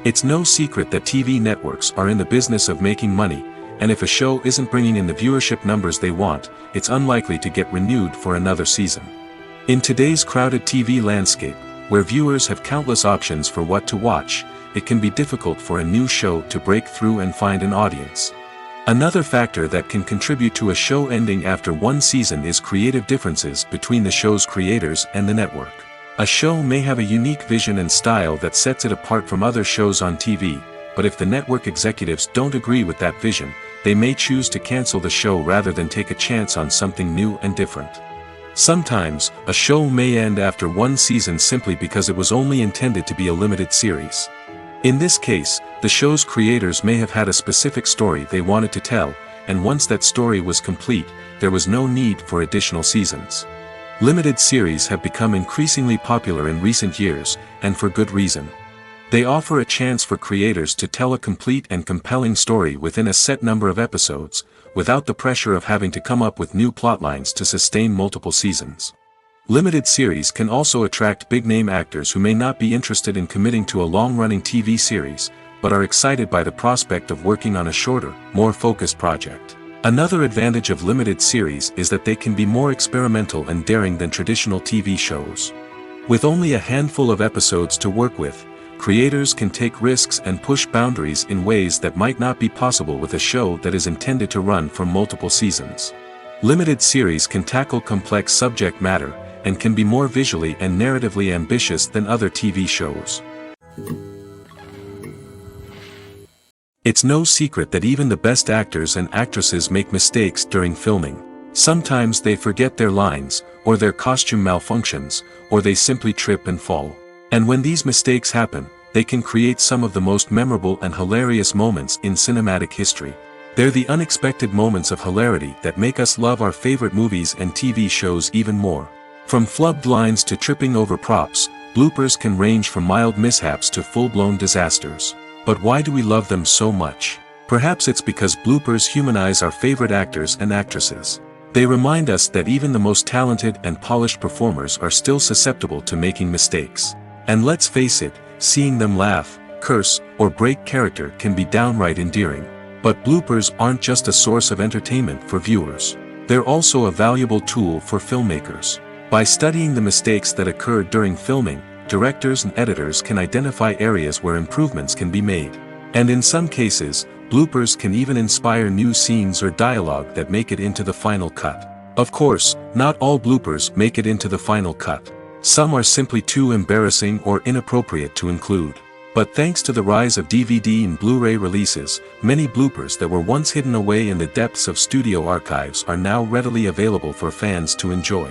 It's no secret that TV networks are in the business of making money, and if a show isn't bringing in the viewership numbers they want, it's unlikely to get renewed for another season. In today's crowded TV landscape, where viewers have countless options for what to watch, it can be difficult for a new show to break through and find an audience. Another factor that can contribute to a show ending after one season is creative differences between the show's creators and the network. A show may have a unique vision and style that sets it apart from other shows on TV, but if the network executives don't agree with that vision, they may choose to cancel the show rather than take a chance on something new and different. Sometimes, a show may end after one season simply because it was only intended to be a limited series. In this case, the show's creators may have had a specific story they wanted to tell, and once that story was complete, there was no need for additional seasons. Limited series have become increasingly popular in recent years, and for good reason. They offer a chance for creators to tell a complete and compelling story within a set number of episodes, without the pressure of having to come up with new plotlines to sustain multiple seasons. Limited series can also attract big-name actors who may not be interested in committing to a long-running TV series, but are excited by the prospect of working on a shorter, more focused project. Another advantage of limited series is that they can be more experimental and daring than traditional TV shows. With only a handful of episodes to work with, creators can take risks and push boundaries in ways that might not be possible with a show that is intended to run for multiple seasons. Limited series can tackle complex subject matter, and can be more visually and narratively ambitious than other TV shows. It's no secret that even the best actors and actresses make mistakes during filming. Sometimes they forget their lines, or their costume malfunctions, or they simply trip and fall. And when these mistakes happen, they can create some of the most memorable and hilarious moments in cinematic history. They're the unexpected moments of hilarity that make us love our favorite movies and TV shows even more. From flubbed lines to tripping over props, bloopers can range from mild mishaps to full-blown disasters. But why do we love them so much? Perhaps it's because bloopers humanize our favorite actors and actresses. They remind us that even the most talented and polished performers are still susceptible to making mistakes. And let's face it, seeing them laugh, curse, or break character can be downright endearing. But bloopers aren't just a source of entertainment for viewers. They're also a valuable tool for filmmakers. By studying the mistakes that occurred during filming, directors and editors can identify areas where improvements can be made. And in some cases, bloopers can even inspire new scenes or dialogue that make it into the final cut. Of course, not all bloopers make it into the final cut. Some are simply too embarrassing or inappropriate to include. But thanks to the rise of DVD and Blu-ray releases, many bloopers that were once hidden away in the depths of studio archives are now readily available for fans to enjoy.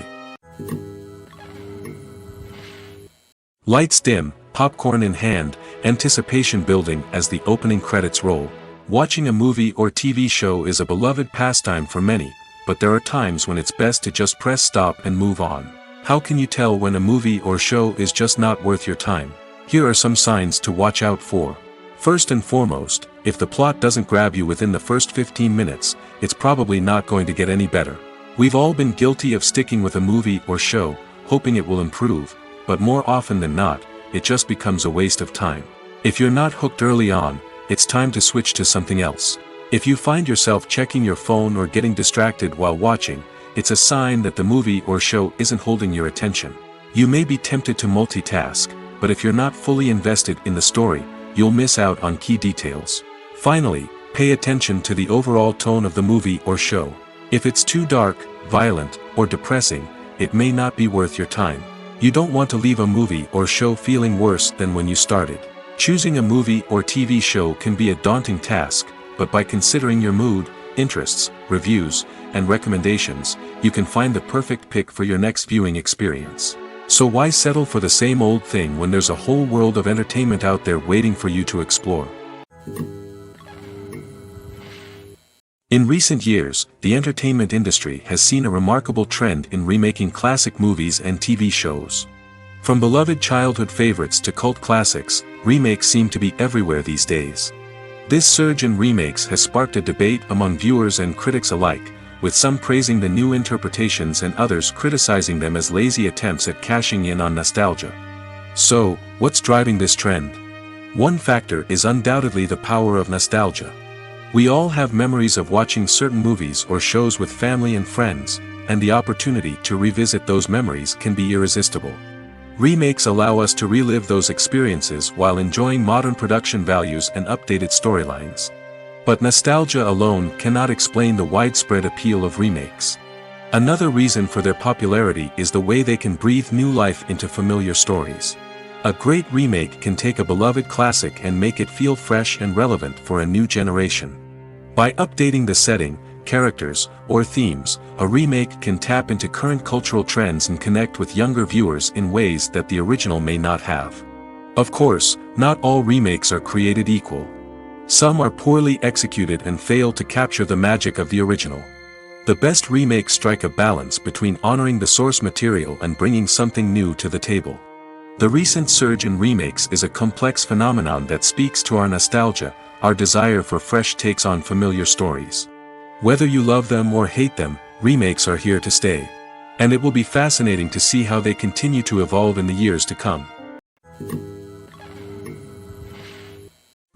Lights dim, popcorn in hand, anticipation building as the opening credits roll. Watching a movie or TV show is a beloved pastime for many, but there are times when it's best to just press stop and move on. How can you tell when a movie or show is just not worth your time? Here are some signs to watch out for. First and foremost, if the plot doesn't grab you within the first 15 minutes, it's probably not going to get any better. We've all been guilty of sticking with a movie or show, hoping it will improve, but more often than not, it just becomes a waste of time. If you're not hooked early on, it's time to switch to something else. If you find yourself checking your phone or getting distracted while watching, it's a sign that the movie or show isn't holding your attention. You may be tempted to multitask, but if you're not fully invested in the story, you'll miss out on key details. Finally, pay attention to the overall tone of the movie or show. If it's too dark, violent, or depressing, it may not be worth your time. You don't want to leave a movie or show feeling worse than when you started. Choosing a movie or TV show can be a daunting task, but by considering your mood, interests, reviews, and recommendations, you can find the perfect pick for your next viewing experience. So why settle for the same old thing when there's a whole world of entertainment out there waiting for you to explore? In recent years, the entertainment industry has seen a remarkable trend in remaking classic movies and TV shows. From beloved childhood favorites to cult classics, remakes seem to be everywhere these days. This surge in remakes has sparked a debate among viewers and critics alike, with some praising the new interpretations and others criticizing them as lazy attempts at cashing in on nostalgia. So, what's driving this trend? One factor is undoubtedly the power of nostalgia. We all have memories of watching certain movies or shows with family and friends, and the opportunity to revisit those memories can be irresistible. Remakes allow us to relive those experiences while enjoying modern production values and updated storylines. But nostalgia alone cannot explain the widespread appeal of remakes. Another reason for their popularity is the way they can breathe new life into familiar stories. A great remake can take a beloved classic and make it feel fresh and relevant for a new generation. By updating the setting, characters, or themes, a remake can tap into current cultural trends and connect with younger viewers in ways that the original may not have. Of course, not all remakes are created equal. Some are poorly executed and fail to capture the magic of the original. The best remakes strike a balance between honoring the source material and bringing something new to the table. The recent surge in remakes is a complex phenomenon that speaks to our nostalgia, our desire for fresh takes on familiar stories. Whether you love them or hate them, remakes are here to stay. And it will be fascinating to see how they continue to evolve in the years to come.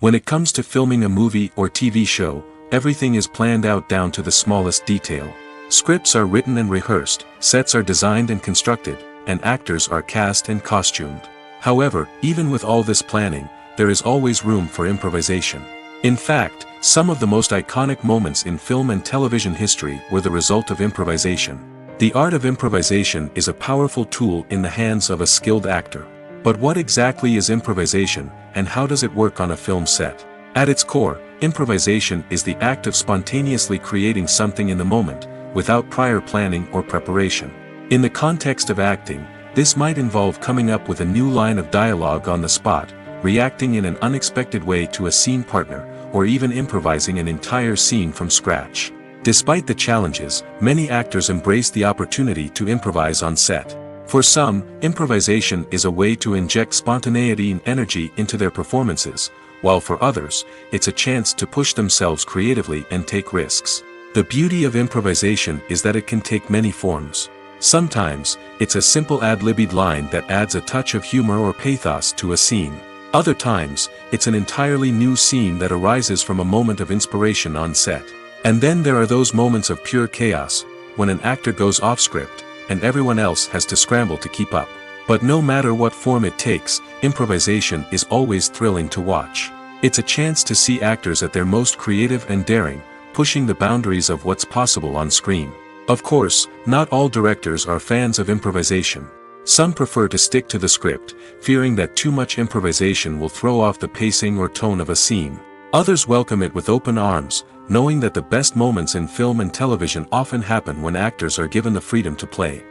When it comes to filming a movie or TV show, everything is planned out down to the smallest detail. Scripts are written and rehearsed, sets are designed and constructed, and actors are cast and costumed. However, even with all this planning, there is always room for improvisation. In fact, some of the most iconic moments in film and television history were the result of improvisation. The art of improvisation is a powerful tool in the hands of a skilled actor. But what exactly is improvisation, and how does it work on a film set? At its core, improvisation is the act of spontaneously creating something in the moment, without prior planning or preparation. In the context of acting, this might involve coming up with a new line of dialogue on the spot, reacting in an unexpected way to a scene partner, or even improvising an entire scene from scratch. Despite the challenges, many actors embrace the opportunity to improvise on set. For some, improvisation is a way to inject spontaneity and energy into their performances, while for others, it's a chance to push themselves creatively and take risks. The beauty of improvisation is that it can take many forms. Sometimes, it's a simple ad-libbed line that adds a touch of humor or pathos to a scene. Other times, it's an entirely new scene that arises from a moment of inspiration on set. And then there are those moments of pure chaos, when an actor goes off script, and everyone else has to scramble to keep up. But no matter what form it takes, improvisation is always thrilling to watch. It's a chance to see actors at their most creative and daring, pushing the boundaries of what's possible on screen. Of course, not all directors are fans of improvisation. Some prefer to stick to the script, fearing that too much improvisation will throw off the pacing or tone of a scene. Others welcome it with open arms, knowing that the best moments in film and television often happen when actors are given the freedom to play.